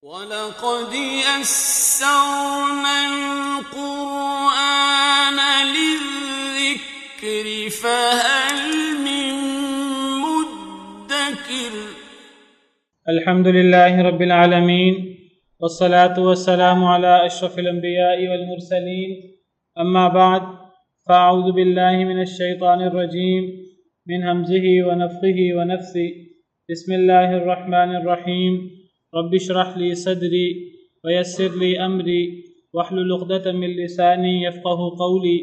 وَلَقَدْ يَسَّرْنَا الْقُرْآنَ لِلذِّكْرِ فَهَلْ مِن مُّدَّكِرٍ۔ الحمد لله رب العالمين والصلاة والسلام على أشرف الأنبياء والمرسلين، أما بعد فأعوذ بالله من الشيطان الرجيم من همزه ونفخه ونفثه. بسم الله الرحمن الرحيم. رب اشرح لي صدري ويسر لي أمري واحلل عقدة من لساني يفقه قولي.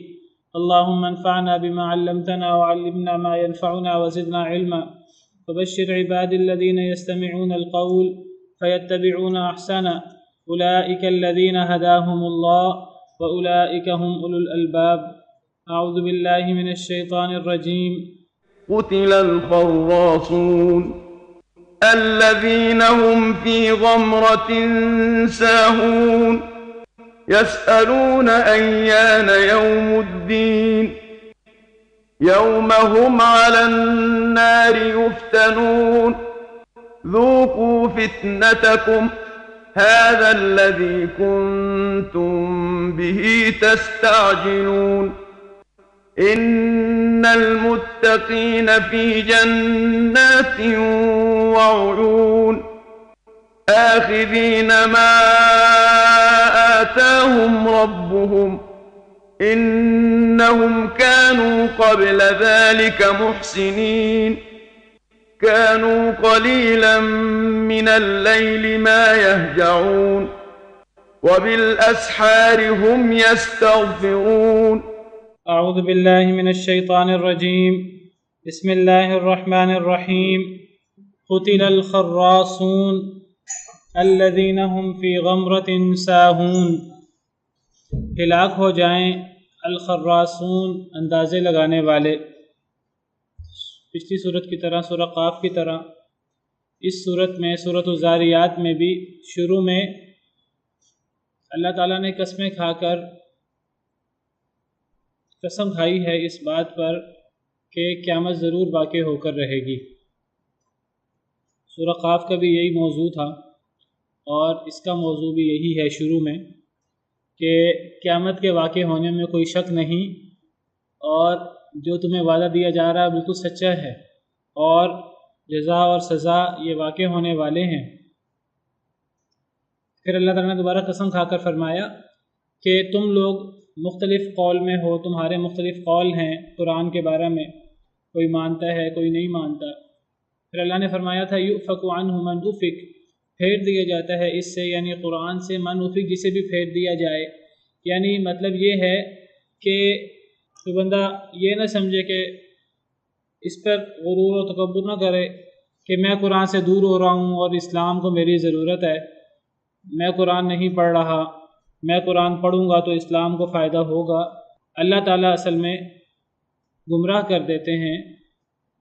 اللهم انفعنا بما علمتنا وعلمنا ما ينفعنا وزدنا علما. فبشر عبادي الذين يستمعون القول فيتبعون أحسنه، أولئك الذين هداهم الله وأولئك هم أولو الألباب. أعوذ بالله من الشيطان الرجيم. قتل الخراصون الذين هم في غمرة ساهون يسألون أيان يوم الدين يوم هم على النار يفتنون ذوقوا فتنتكم هذا الذي كنتم به تستعجلون إن المتقين في جنات وعيون آخذين ما آتاهم ربهم إنهم كانوا قبل ذلك محسنين كانوا قليلا من الليل ما يهجعون وبالأسحار هم يستغفرون. أعوذ بالله من الشيطان الرجيم. بسم الله الرحمن الرحيم. قتل الخراصون الذين هم في غمرة ساهون. ہلاک ہو جائیں الخراصون اندازے لگانے والے. پچھلی صورت کی طرح سورہ قاف کی طرح اس صورت میں سورۃ الذاریات میں بھی شروع میں اللہ تعالیٰ نے قسمیں کھا کر قسم کھائی ہے اس بات پر کہ قیامت ضرور واقع ہو کر رہے گی. سورہ قاف کا بھی یہی موضوع تھا اور اس کا موضوع بھی یہی ہے شروع میں کہ قیامت کے واقع ہونے میں کوئی شک نہیں اور جو تمہیں وعدہ دیا جا رہا ہے بالکل سچا ہے اور جزا اور سزا یہ واقع ہونے والے ہیں. پھر اللہ تعالیٰ نے دوبارہ قسم کھا کر فرمایا کہ تم لوگ مختلف قول میں ہو، تمہارے مختلف قول ہیں قرآن کے بارے میں، کوئی مانتا ہے کوئی نہیں مانتا. پھر اللہ نے فرمایا تھا یؤفک عنہ من افک، پھیر دیا جاتا ہے اس سے یعنی قرآن سے، من افک جسے بھی پھیر دیا جائے. یعنی مطلب یہ ہے کہ کوئی بندہ یہ نہ سمجھے کہ اس پر غرور و تکبر نہ کرے کہ میں قرآن سے دور ہو رہا ہوں اور اسلام کو میری ضرورت ہے، میں قرآن نہیں پڑھ رہا، میں قرآن پڑھوں گا تو اسلام کو فائدہ ہوگا. اللہ تعالیٰ اصل میں گمراہ کر دیتے ہیں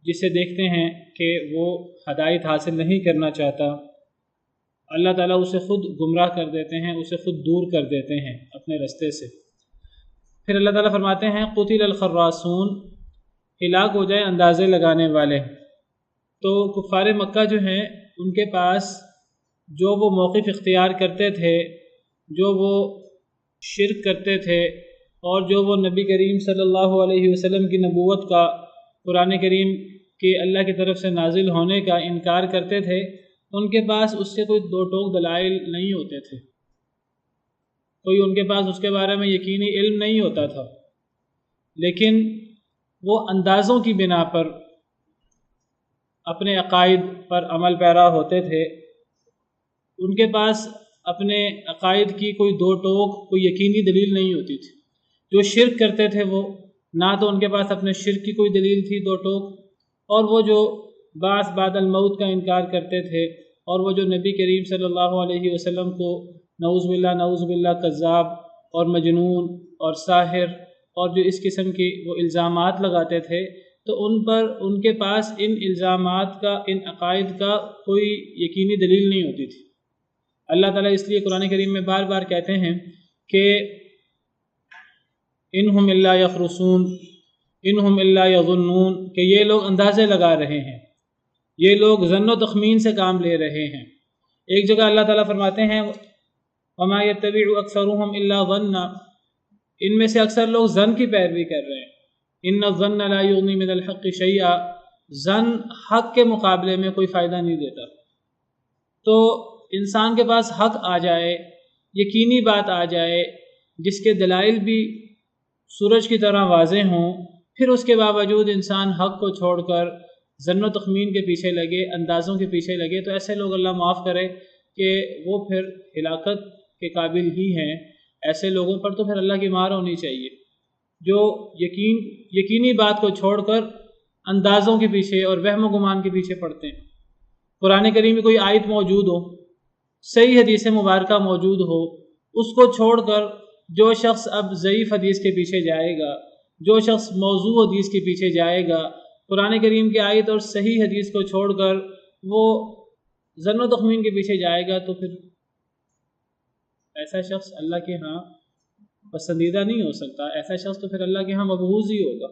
جسے دیکھتے ہیں کہ وہ ہدایت حاصل نہیں کرنا چاہتا. اللہ تعالیٰ اسے خود گمراہ کر دیتے ہیں، اسے خود دور کر دیتے ہیں اپنے رستے سے. پھر اللہ تعالیٰ فرماتے ہیں قتل الخراصون، ہلاک ہو جائے اندازے لگانے والے. تو کفار مکہ جو ہیں ان کے پاس جو وہ موقف اختیار کرتے تھے، جو وہ شرک کرتے تھے اور جو وہ نبی کریم صلی اللہ علیہ وسلم کی نبوت کا، قرآن کریم کے اللہ کی طرف سے نازل ہونے کا انکار کرتے تھے، ان کے پاس اس سے کوئی دو ٹوک دلائل نہیں ہوتے تھے، کوئی ان کے پاس اس کے بارے میں یقینی علم نہیں ہوتا تھا. لیکن وہ اندازوں کی بنا پر اپنے عقائد پر عمل پیرا ہوتے تھے. ان کے پاس اپنے عقائد کی کوئی دو ٹوک، کوئی یقینی دلیل نہیں ہوتی تھی. جو شرک کرتے تھے وہ نہ تو ان کے پاس اپنے شرک کی کوئی دلیل تھی دو ٹوک، اور وہ جو بعث بعد الموت کا انکار کرتے تھے اور وہ جو نبی کریم صلی اللہ علیہ وسلم کو نعوذ باللہ کذاب اور مجنون اور ساحر اور جو اس قسم کی وہ الزامات لگاتے تھے، تو ان کے پاس ان الزامات کا، ان عقائد کا کوئی یقینی دلیل نہیں ہوتی تھی. اللہ تعالیٰ اس لیے قرآن کریم میں بار بار کہتے ہیں کہ انہم الا یخرصون انہم الا یظنون، کہ یہ لوگ اندازے لگا رہے ہیں، یہ لوگ ظن و تخمین سے کام لے رہے ہیں. ایک جگہ اللہ تعالیٰ فرماتے ہیں وما يتبع اکثرهم الا ظنا، ان میں سے اکثر لوگ ظن کی پیروی کر رہے ہیں۔ ان الظن لا یغنی من الحق شیئا، ظن حق کے مقابلے میں کوئی فائدہ نہیں دیتا۔ تو انسان کے پاس حق آ جائے، یقینی بات آ جائے، جس کے دلائل بھی سورج کی طرح واضح ہوں، پھر اس کے باوجود انسان حق کو چھوڑ کر ظن و تخمین کے پیچھے لگے، اندازوں کے پیچھے لگے، تو ایسے لوگ اللہ معاف کرے کہ وہ پھر ہلاکت کے قابل ہی ہیں۔ ایسے لوگوں پر تو پھر اللہ کی مار ہونی چاہیے، جو یقینی بات کو چھوڑ کر اندازوں کے پیچھے اور وہم و گمان کے پیچھے پڑتے ہیں۔ قرآن کریم میں کوئی آیت موجود ہو، صحیح حدیث مبارکہ موجود ہو، اس کو چھوڑ کر جو شخص اب ضعیف حدیث کے پیچھے جائے گا، جو شخص موضوع حدیث کے پیچھے جائے گا، قرآن کریم کی آیت اور صحیح حدیث کو چھوڑ کر وہ ظن و تخمین کے پیچھے جائے گا، تو پھر ایسا شخص اللہ کے ہاں پسندیدہ نہیں ہو سکتا، ایسا شخص تو پھر اللہ کے ہاں مبغوض ہی ہوگا۔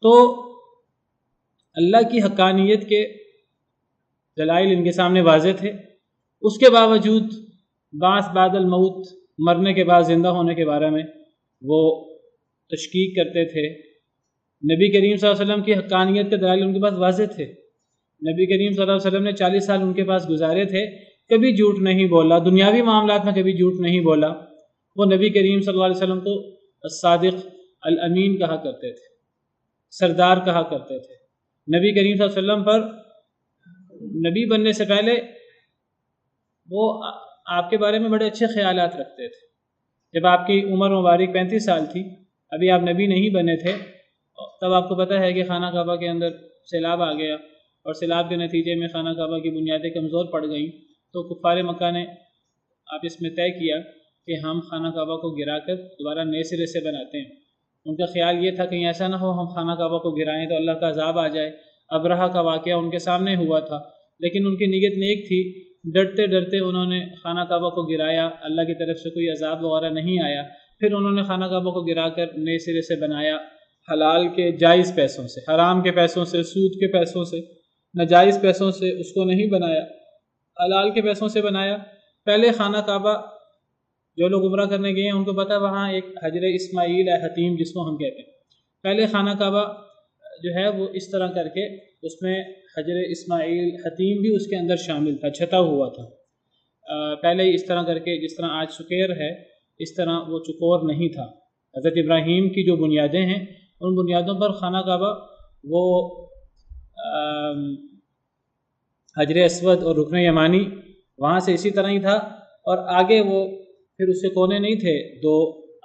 تو اللہ کی حقانیت کے دلائل ان کے سامنے واضح تھے، اس کے باوجود بعث بعد الموت، مرنے کے بعد زندہ ہونے کے بارے میں وہ تشکیک کرتے تھے۔ نبی کریم صلی اللہ علیہ وسلم کی حقانیت کے دلائل ان کے پاس واضح تھے۔ نبی کریم صلی اللہ علیہ وسلم نے 40 سال ان کے پاس گزارے تھے، کبھی جھوٹ نہیں بولا، دنیاوی معاملات میں کبھی جھوٹ نہیں بولا۔ وہ نبی کریم صلی اللہ علیہ وسلم کو الصادق الامین کہا کرتے تھے، سردار کہا کرتے تھے۔ نبی کریم صلی اللہ علیہ وسلم پر نبی بننے سے پہلے وہ آپ کے بارے میں بڑے اچھے خیالات رکھتے تھے۔ جب آپ کی عمر مبارک 35 سال تھی، ابھی آپ نبی نہیں بنے تھے، تب آپ کو پتہ ہے کہ خانہ کعبہ کے اندر سیلاب آ گیا، اور سیلاب کے نتیجے میں خانہ کعبہ کی بنیادیں کمزور پڑ گئیں۔ تو کفار مکہ نے آپس میں طے کیا کہ ہم خانہ کعبہ کو گرا کر دوبارہ نئے سرے سے بناتے ہیں۔ ان کا خیال یہ تھا کہ ایسا نہ ہو ہم خانہ کعبہ کو گرائیں تو اللہ کا عذاب آ جائے۔ ابرہہ کا واقعہ ان کے سامنے ہوا تھا، لیکن ان کی نیت نیک تھی، ڈرتے ڈرتے انہوں نے خانہ کعبہ کو گرایا، اللہ کی طرف سے کوئی عذاب وغیرہ نہیں آیا۔ پھر انہوں نے خانہ کعبہ کو گرا کر نئے سرے سے بنایا، حلال کے جائز پیسوں سے، حرام کے پیسوں سے، سود کے پیسوں سے، ناجائز پیسوں سے اس کو نہیں بنایا، حلال کے پیسوں سے بنایا۔ پہلے خانہ کعبہ جو لوگ عمرہ کرنے گئے ہیں ان کو پتہ وہاں ایک حجر اسماعیل ہے، حتیم جس کو ہم کہتے ہیں۔ پہلے خانہ کعبہ جو ہے وہ اس طرح کر کے اس میں حجر اسماعیل حتیم بھی اس کے اندر شامل تھا، چھتا ہوا تھا۔ پہلے اس طرح کر کے جس طرح آج سکیر ہے اس طرح وہ چکور نہیں تھا۔ حضرت ابراہیم کی جو بنیادیں ہیں ان بنیادوں پر خانہ کعبہ وہ حجر اسود اور رکن یمانی وہاں سے اسی طرح ہی تھا، اور آگے وہ پھر اس کے کونے نہیں تھے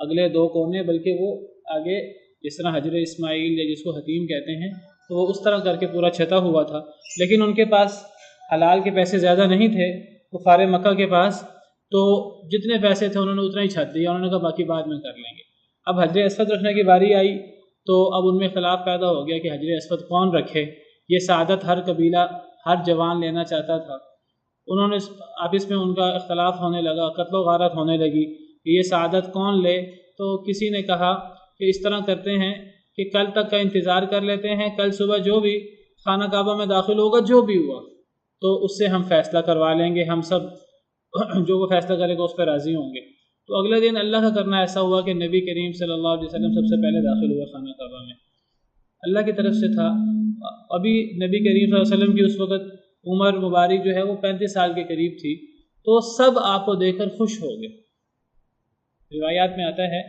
اگلے دو کونے، بلکہ وہ آگے جس طرح حجر اسماعیل یا جس کو حتیم کہتے ہیں تو وہ اس طرح کر کے پورا چھتا ہوا تھا۔ لیکن ان کے پاس حلال کے پیسے زیادہ نہیں تھے کفار مکہ کے پاس، تو جتنے پیسے تھے انہوں نے اتنا ہی چھت دیا، انہوں نے کہا باقی بعد میں کر لیں گے۔ اب حجر اسود رکھنے کی باری آئی تو اب ان میں اختلاف پیدا ہو گیا کہ حجر اسود کون رکھے۔ یہ سعادت ہر قبیلہ، ہر جوان لینا چاہتا تھا۔ انہوں نے آپس میں ان کا اختلاف ہونے لگا، قتل و غارت ہونے لگی کہ یہ سعادت کون لے۔ تو کسی نے کہا کہ اس طرح کرتے ہیں کہ کل تک کا انتظار کر لیتے ہیں، کل صبح جو بھی خانہ کعبہ میں داخل ہوگا جو بھی ہوا تو اس سے ہم فیصلہ کروا لیں گے، ہم سب جو وہ فیصلہ کرے گا اس پہ راضی ہوں گے۔ تو اگلے دن اللہ کا کرنا ایسا ہوا کہ نبی کریم صلی اللہ علیہ وسلم سب سے پہلے داخل ہوئے خانہ کعبہ میں، اللہ کی طرف سے تھا۔ ابھی نبی کریم صلی اللہ علیہ وسلم کی اس وقت عمر مبارک جو ہے وہ 35 سال کے قریب تھی، تو سب آپ کو دیکھ کر خوش ہو گئے۔ روایات میں آتا ہے،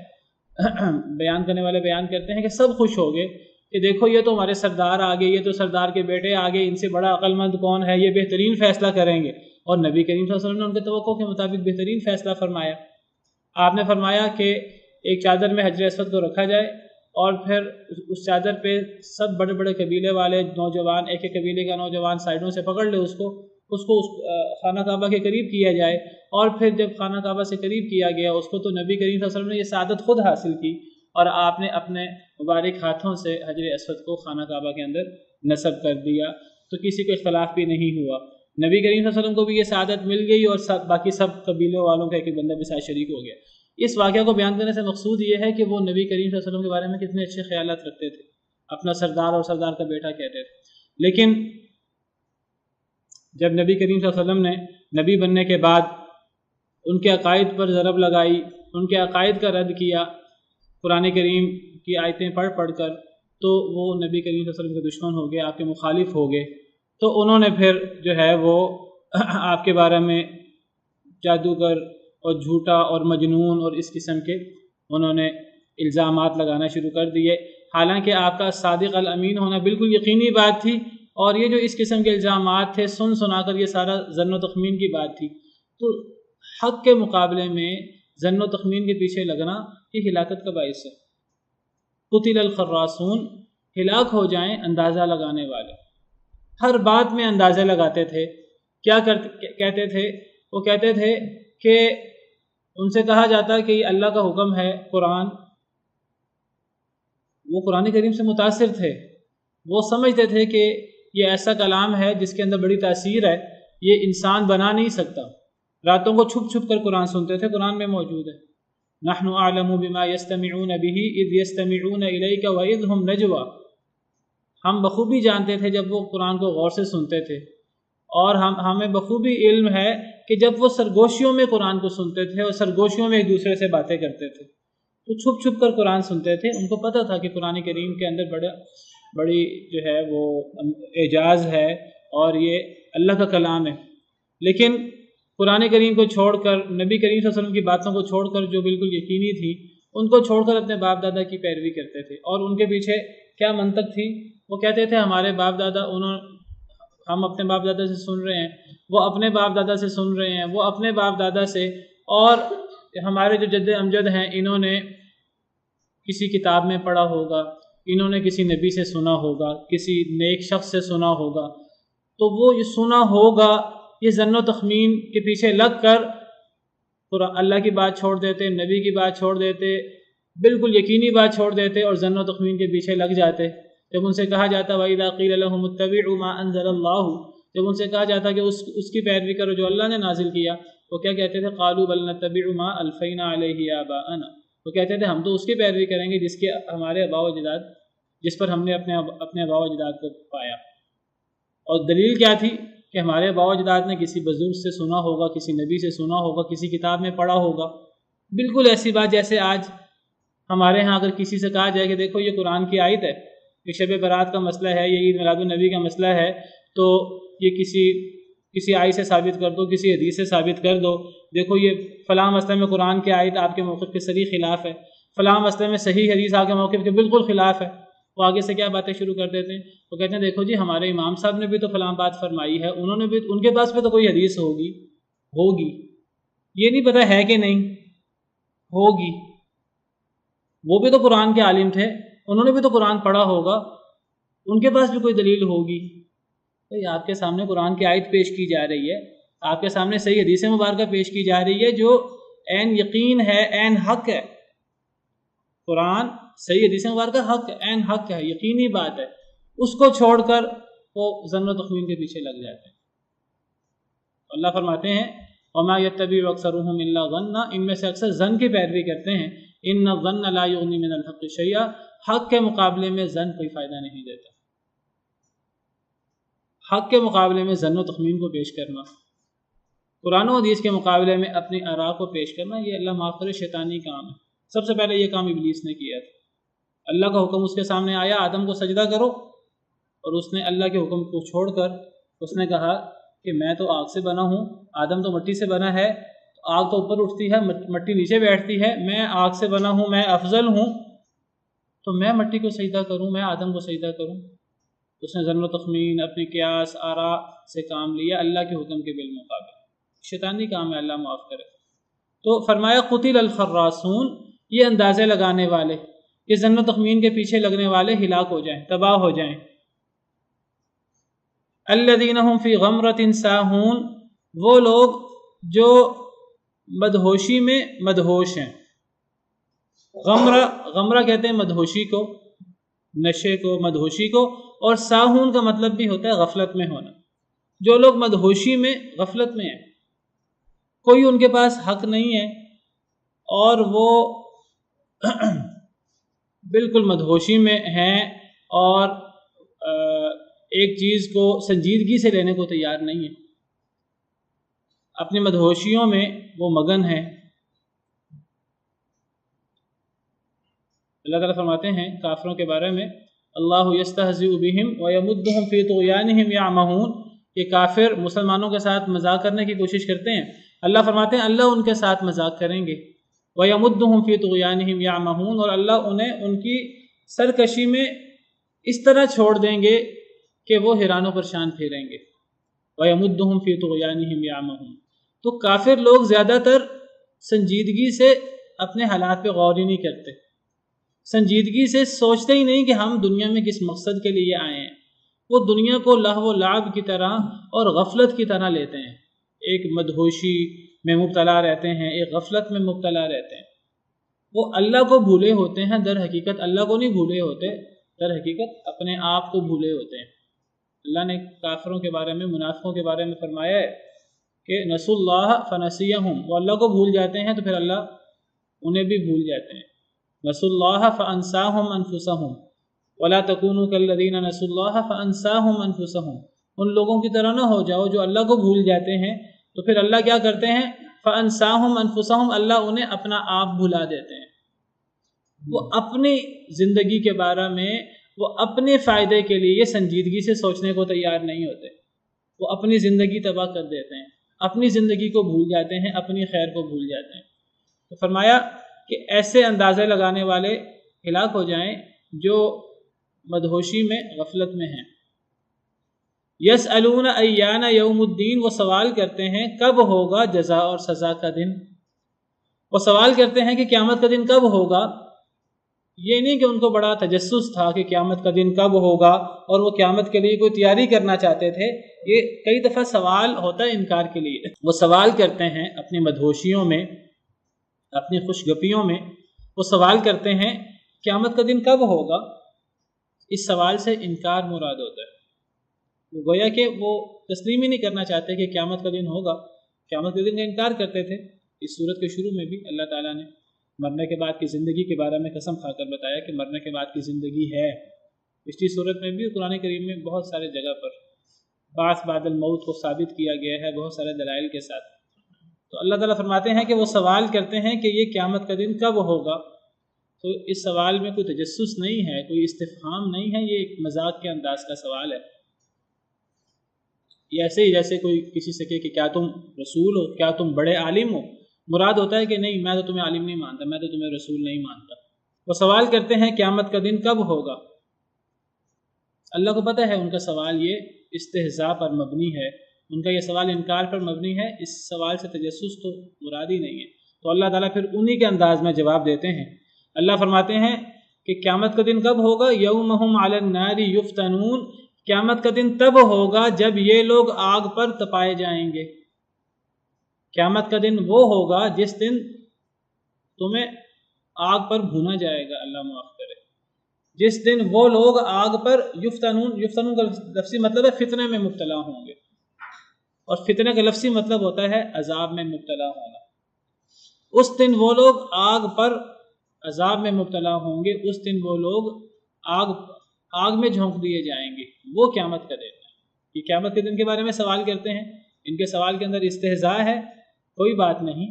بیان کرنے والے بیان کرتے ہیں کہ سب خوش ہو گئے کہ دیکھو یہ تو ہمارے سردار آگے، یہ تو سردار کے بیٹے آگے، ان سے بڑا عقل مند کون ہے، یہ بہترین فیصلہ کریں گے۔ اور نبی کریم صلی اللہ علیہ وسلم نے ان کے توقع کے مطابق بہترین فیصلہ فرمایا۔ آپ نے فرمایا کہ ایک چادر میں حجر اسود کو رکھا جائے، اور پھر اس چادر پہ سب بڑے بڑے قبیلے والے نوجوان، ایک ایک قبیلے کا نوجوان سائڈوں سے پکڑ لے اس کو خانہ کعبہ کے قریب کیا جائے، اور پھر جب خانہ کعبہ سے قریب کیا گیا اس کو تو نبی کریم صلی اللہ علیہ وسلم نے یہ سعادت خود حاصل کی، اور آپ نے اپنے مبارک ہاتھوں سے حجر اسود کو خانہ کعبہ کے اندر نصب کر دیا، تو کسی کو اختلاف بھی نہیں ہوا۔ نبی کریم صلی اللہ علیہ وسلم کو بھی یہ سعادت مل گئی، اور باقی سب قبیلوں والوں کا ایک بندہ بھی ساتھ شریک ہو گیا۔ اس واقعہ کو بیان کرنے سے مقصود یہ ہے کہ وہ نبی کریم صلی اللہ علیہ وسلم کے بارے میں کتنے اچھے خیالات رکھتے تھے، اپنا سردار اور سردار کا بیٹا کہتے تھے۔ لیکن جب نبی کریم صلی اللہ علیہ وسلم نے نبی بننے کے بعد ان کے عقائد پر ضرب لگائی، ان کے عقائد کا رد کیا قرآن کریم کی آیتیں پڑھ پڑھ کر، تو وہ نبی کریم صلی اللہ علیہ وسلم کے دشمن ہو گئے، آپ کے مخالف ہو گئے۔ تو انہوں نے پھر جو ہے وہ آپ کے بارے میں جادوگر اور جھوٹا اور مجنون اور اس قسم کے انہوں نے الزامات لگانا شروع کر دیے، حالانکہ آپ کا صادق الامین ہونا بالکل یقینی بات تھی، اور یہ جو اس قسم کے الزامات تھے سن سنا کر یہ سارا ظن و تخمین کی بات تھی۔ تو حق کے مقابلے میں ظن و تخمین کے پیچھے لگنا یہ ہلاکت کا باعث ہے۔ قتل الخراصون، ہلاک ہو جائیں اندازہ لگانے والے۔ ہر بات میں اندازے لگاتے تھے۔ کیا کہتے تھے؟ وہ کہتے تھے کہ ان سے کہا جاتا کہ یہ اللہ کا حکم ہے قرآن، وہ قرآن کریم سے متاثر تھے، وہ سمجھتے تھے کہ یہ ایسا کلام ہے جس کے اندر بڑی تاثیر ہے، یہ انسان بنا نہیں سکتا۔ راتوں کو چھپ چھپ کر قرآن سنتے تھے، قرآن میں موجود ہے نحن اعلم بما يستمعون به اذ يستمعون اليك واذ هم نجوى، ہم بخوبی جانتے تھے جب وہ قرآن کو غور سے سنتے تھے، اور ہمیں بخوبی علم ہے کہ جب وہ سرگوشیوں میں قرآن کو سنتے تھے اور سرگوشیوں میں ایک دوسرے سے باتیں کرتے تھے، تو چھپ چھپ کر قرآن سنتے تھے۔ ان کو پتہ تھا کہ قرآن کریم کے اندر بڑی جو ہے وہ اعجاز ہے اور یہ اللہ کا کلام ہے، لیکن قرآن کریم کو چھوڑ کر، نبی کریم صلی اللہ علیہ وسلم کی باتوں کو چھوڑ کر جو بالکل یقینی تھی ان کو چھوڑ کر اپنے باپ دادا کی پیروی کرتے تھے۔ اور ان کے پیچھے کیا منطق تھی؟ وہ کہتے تھے ہمارے باپ دادا ہم اپنے باپ دادا سے سن رہے ہیں، وہ اپنے باپ دادا سے سن رہے ہیں، وہ اپنے باپ دادا سے، اور ہمارے جو جد امجد ہیں انہوں نے کسی کتاب میں پڑھا ہوگا، انہوں نے کسی نبی سے سنا ہوگا، کسی نیک شخص سے سنا ہوگا، تو وہ یہ سنا ہوگا، یہ ظن و تخمین کے پیچھے لگ کر اللہ کی بات چھوڑ دیتے، نبی کی بات چھوڑ دیتے، بالکل یقینی بات چھوڑ دیتے اور ظن و تخمین کے پیچھے لگ جاتے۔ جب ان سے کہا جاتا وَإِذَا قِيلَ لَهُمُ اتَّبِعُوا مَا أَنزَلَ اللَّهُ، جب ان سے کہا جاتا کہ اس کی پیروی کرو جو اللہ نے نازل کیا، وہ کیا کہتے تھے؟ قَالُوا بَلْ نَتَّبِعُ مَا أَلْفَيْنَا عَلَيْهِ آبَاءَنَا، وہ کہتے تھے ہم تو اس کی پیروی کریں گے جس کے ہمارے آباء و اجداد، جس پر ہم نے اپنے آباء و اجداد کو پایا۔ اور دلیل کیا تھی؟ کہ ہمارے آباء و اجداد نے کسی بزرگ سے سنا ہوگا، کسی نبی سے سنا ہوگا، کسی کتاب میں پڑھا ہوگا۔ بالکل ایسی بات جیسے آج ہمارے ہاں اگر کسی سے کہا جائے کہ دیکھو یہ قرآن کی آیت ہے، یہ شب برات کا مسئلہ ہے، یہ عید میلاد النبی کا مسئلہ ہے، تو یہ کسی آیت سے ثابت کر دو، کسی حدیث سے ثابت کر دو، دیکھو یہ فلاں مسئلے میں قرآن کی آیت آپ کے موقف کے صریح خلاف ہے، فلاں مسئلے میں صحیح حدیث آپ کے موقف کے بالکل خلاف ہے۔ وہ آگے سے کیا باتیں شروع کر دیتے ہیں؟ وہ کہتے ہیں دیکھو جی ہمارے امام صاحب نے بھی تو فلاں بات فرمائی ہے، انہوں نے بھی، ان کے پاس بھی تو کوئی حدیث ہوگی، یہ نہیں پتہ ہے کہ نہیں ہوگی، وہ بھی تو قرآن کے عالم تھے، انہوں نے بھی تو قرآن پڑھا ہوگا، ان کے پاس بھی کوئی دلیل ہوگی۔ بھئی آپ کے سامنے قرآن کی آیت پیش کی جا رہی ہے، آپ کے سامنے صحیح حدیث مبارکہ پیش کی جا رہی ہے جو عین یقین ہے، عین حق ہے۔ قرآن صحیح حدیث مبارکہ حق ہے، عین حق ہے، یقینی بات ہے، اس کو چھوڑ کر وہ ظن و تخمین کے پیچھے لگ جاتے ہیں۔ اللہ فرماتے ہیں وَمَا يَتَّبِعُ أَكْثَرُهُمْ إِلَّا ظَنًّا، ان میں سے اکثر ظن کی پیروی کرتے ہیں۔ إِنَّ الظَّنَّ لَا يُغْنِي مِنَ الْحَقِّ شَيْئًا، حق کے مقابلے میں ظن کوئی فائدہ نہیں دیتا۔ حق کے مقابلے میں ظن و تخمین کو پیش کرنا، قرآن و حدیث کے مقابلے میں اپنی آراء کو پیش کرنا، یہ اللہ معاف کرے شیطانی کام ہے۔ سب سے پہلے یہ کام ابلیس نے کیا تھا۔ اللہ کا حکم اس کے سامنے آیا آدم کو سجدہ کرو، اور اس نے اللہ کے حکم کو چھوڑ کر اس نے کہا کہ میں تو آگ سے بنا ہوں، آدم تو مٹی سے بنا ہے، آگ تو اوپر اٹھتی ہے، مٹی نیچے بیٹھتی ہے، میں آگ سے بنا ہوں، میں افضل ہوں، تو میں مٹی کو سجدہ کروں، میں آدم کو سجدہ کروں۔ اس نے ظن و تخمین، اپنی قیاس آراء سے کام لیا اللہ کے حکم کے بالمقابل، شیطانی کام ہے، اللہ معاف کرے۔ تو فرمایا قتل الخراصون، یہ اندازے لگانے والے، یہ ظن و تخمین کے پیچھے لگنے والے ہلاک ہو جائیں، تباہ ہو جائیں۔ الذین هم فی غمرۃ ساہون، وہ لوگ جو مدہوشی میں مدہوش ہیں۔ غمرہ کہتے ہیں مدہوشی کو، نشے کو، مدہوشی کو، اور ساہون کا مطلب بھی ہوتا ہے غفلت میں ہونا۔ جو لوگ مدہوشی میں، غفلت میں ہیں، کوئی ان کے پاس حق نہیں ہے اور وہ بالکل مدہوشی میں ہیں اور ایک چیز کو سنجیدگی سے لینے کو تیار نہیں ہے۔ اپنی مدہوشیوں میں وہ مگن ہیں۔ اللہ تعالیٰ فرماتے ہیں کافروں کے بارے میں اللہ یستہزئ بہم ویمدہم فی طغیانہم یعمہون، کہ کافر مسلمانوں کے ساتھ مذاق کرنے کی کوشش کرتے ہیں، اللہ فرماتے ہیں اللہ ان کے ساتھ مذاق کریں گے، ویمدہم فی طغیانہم یعمہون، اور اللہ انہیں ان کی سرکشی میں اس طرح چھوڑ دیں گے کہ وہ حیران و پریشان پھریں گے۔ ویمدہم فی طغیانہم یعمہون، تو کافر لوگ زیادہ تر سنجیدگی سے اپنے حالات پہ غور ہی نہیں کرتے، سنجیدگی سے سوچتے ہی نہیں کہ ہم دنیا میں کس مقصد کے لیے آئے ہیں۔ وہ دنیا کو لہو و لعب کی طرح اور غفلت کی طرح لیتے ہیں، ایک مدہوشی میں مبتلا رہتے ہیں، ایک غفلت میں مبتلا رہتے ہیں۔ وہ اللہ کو بھولے ہوتے ہیں، در حقیقت اللہ کو نہیں بھولے ہوتے، در حقیقت اپنے آپ کو بھولے ہوتے ہیں۔ اللہ نے کافروں کے بارے میں، منافقوں کے بارے میں فرمایا ہے کہ نسوا اللہ فنسیہم، وہ اللہ کو بھول جاتے ہیں تو پھر اللہ انہیں بھی بھول جاتے ہیں۔ نسوا اللہ فانساہم انفسہم ولا تکونوا کالذین نسوا اللہ فانساہم انفسہم، ان لوگوں کی طرح نہ ہو جاؤ جو اللہ کو بھول جاتے ہیں تو پھر اللہ کیا کرتے ہیں، فانساہم انفسہم، اللہ انہیں اپنا آپ بھلا دیتے ہیں۔ وہ اپنی زندگی کے بارے میں، وہ اپنے فائدے کے لیے سنجیدگی سے سوچنے کو تیار نہیں ہوتے، وہ اپنی زندگی تباہ کر دیتے ہیں، اپنی زندگی کو بھول جاتے ہیں، اپنی خیر کو بھول جاتے ہیں۔ تو فرمایا کہ ایسے اندازے لگانے والے ہلاک ہو جائیں جو مدہوشی میں، غفلت میں ہیں۔ یسألون ایان یوم الدین، وہ سوال کرتے ہیں کب ہوگا جزا اور سزا کا دن، وہ سوال کرتے ہیں کہ قیامت کا دن کب ہوگا۔ یہ نہیں کہ ان کو بڑا تجسس تھا کہ قیامت کا دن کب ہوگا اور وہ قیامت کے لیے کوئی تیاری کرنا چاہتے تھے، یہ کئی دفعہ سوال ہوتا ہے انکار کے لیے۔ وہ سوال کرتے ہیں اپنی مدہوشیوں میں، اپنی خوش گپیوں میں، وہ سوال کرتے ہیں قیامت کا دن کب ہوگا۔ اس سوال سے انکار مراد ہوتا ہے، گویا کہ وہ تسلیم ہی نہیں کرنا چاہتے کہ قیامت کا دن ہوگا، قیامت کے دن کا انکار کرتے تھے۔ اس صورت کے شروع میں بھی اللہ تعالیٰ نے مرنے کے بعد کی زندگی کے بارے میں قسم کھا کر بتایا کہ مرنے کے بعد کی زندگی ہے۔ پچھلی صورت میں بھی قرآن کریم میں بہت سارے جگہ پر بعث بعد الموت کو ثابت کیا گیا ہے بہت سارے دلائل کے ساتھ۔ تو اللہ تعالیٰ فرماتے ہیں کہ وہ سوال کرتے ہیں کہ یہ قیامت کا دن کب ہوگا۔ تو اس سوال میں کوئی تجسس نہیں ہے، کوئی استفہام نہیں ہے، یہ ایک مذاق کے انداز کا سوال ہے۔ یہ ایسے ہی جیسے کوئی کسی سے کہے کہ کیا تم رسول ہو، کیا تم بڑے عالم ہو، مراد ہوتا ہے کہ نہیں، میں تو تمہیں عالم نہیں مانتا، میں تو تمہیں رسول نہیں مانتا۔ وہ سوال کرتے ہیں قیامت کا دن کب ہوگا۔ اللہ کو پتہ ہے ان کا سوال یہ استہزاء پر مبنی ہے، ان کا یہ سوال انکار پر مبنی ہے، اس سوال سے تجسس تو مراد ہی نہیں ہے۔ تو اللہ تعالیٰ پھر انہی کے انداز میں جواب دیتے ہیں۔ اللہ فرماتے ہیں کہ قیامت کا دن کب ہوگا، یوم ہم علی النار یفتنون، قیامت کا دن تب ہوگا جب یہ لوگ آگ پر تپائے جائیں گے۔ قیامت کا دن وہ ہوگا جس دن تمہیں آگ پر بھونا جائے گا، اللہ معاف کرے، جس دن وہ لوگ آگ پر یفتنون، یفتنون کا لفظی مطلب ہے فتنے میں مبتلا ہوں گے، اور فتنے کا لفظی مطلب ہوتا ہے عذاب میں مبتلا ہونا۔ اس دن وہ لوگ آگ پر عذاب میں مبتلا ہوں گے، اس دن وہ لوگ آگ میں جھونک دیے جائیں گے، وہ قیامت کا دن ہے۔ یہ قیامت کے دن کے بارے میں سوال کرتے ہیں، ان کے سوال کے اندر استہزاء ہے، کوئی بات نہیں۔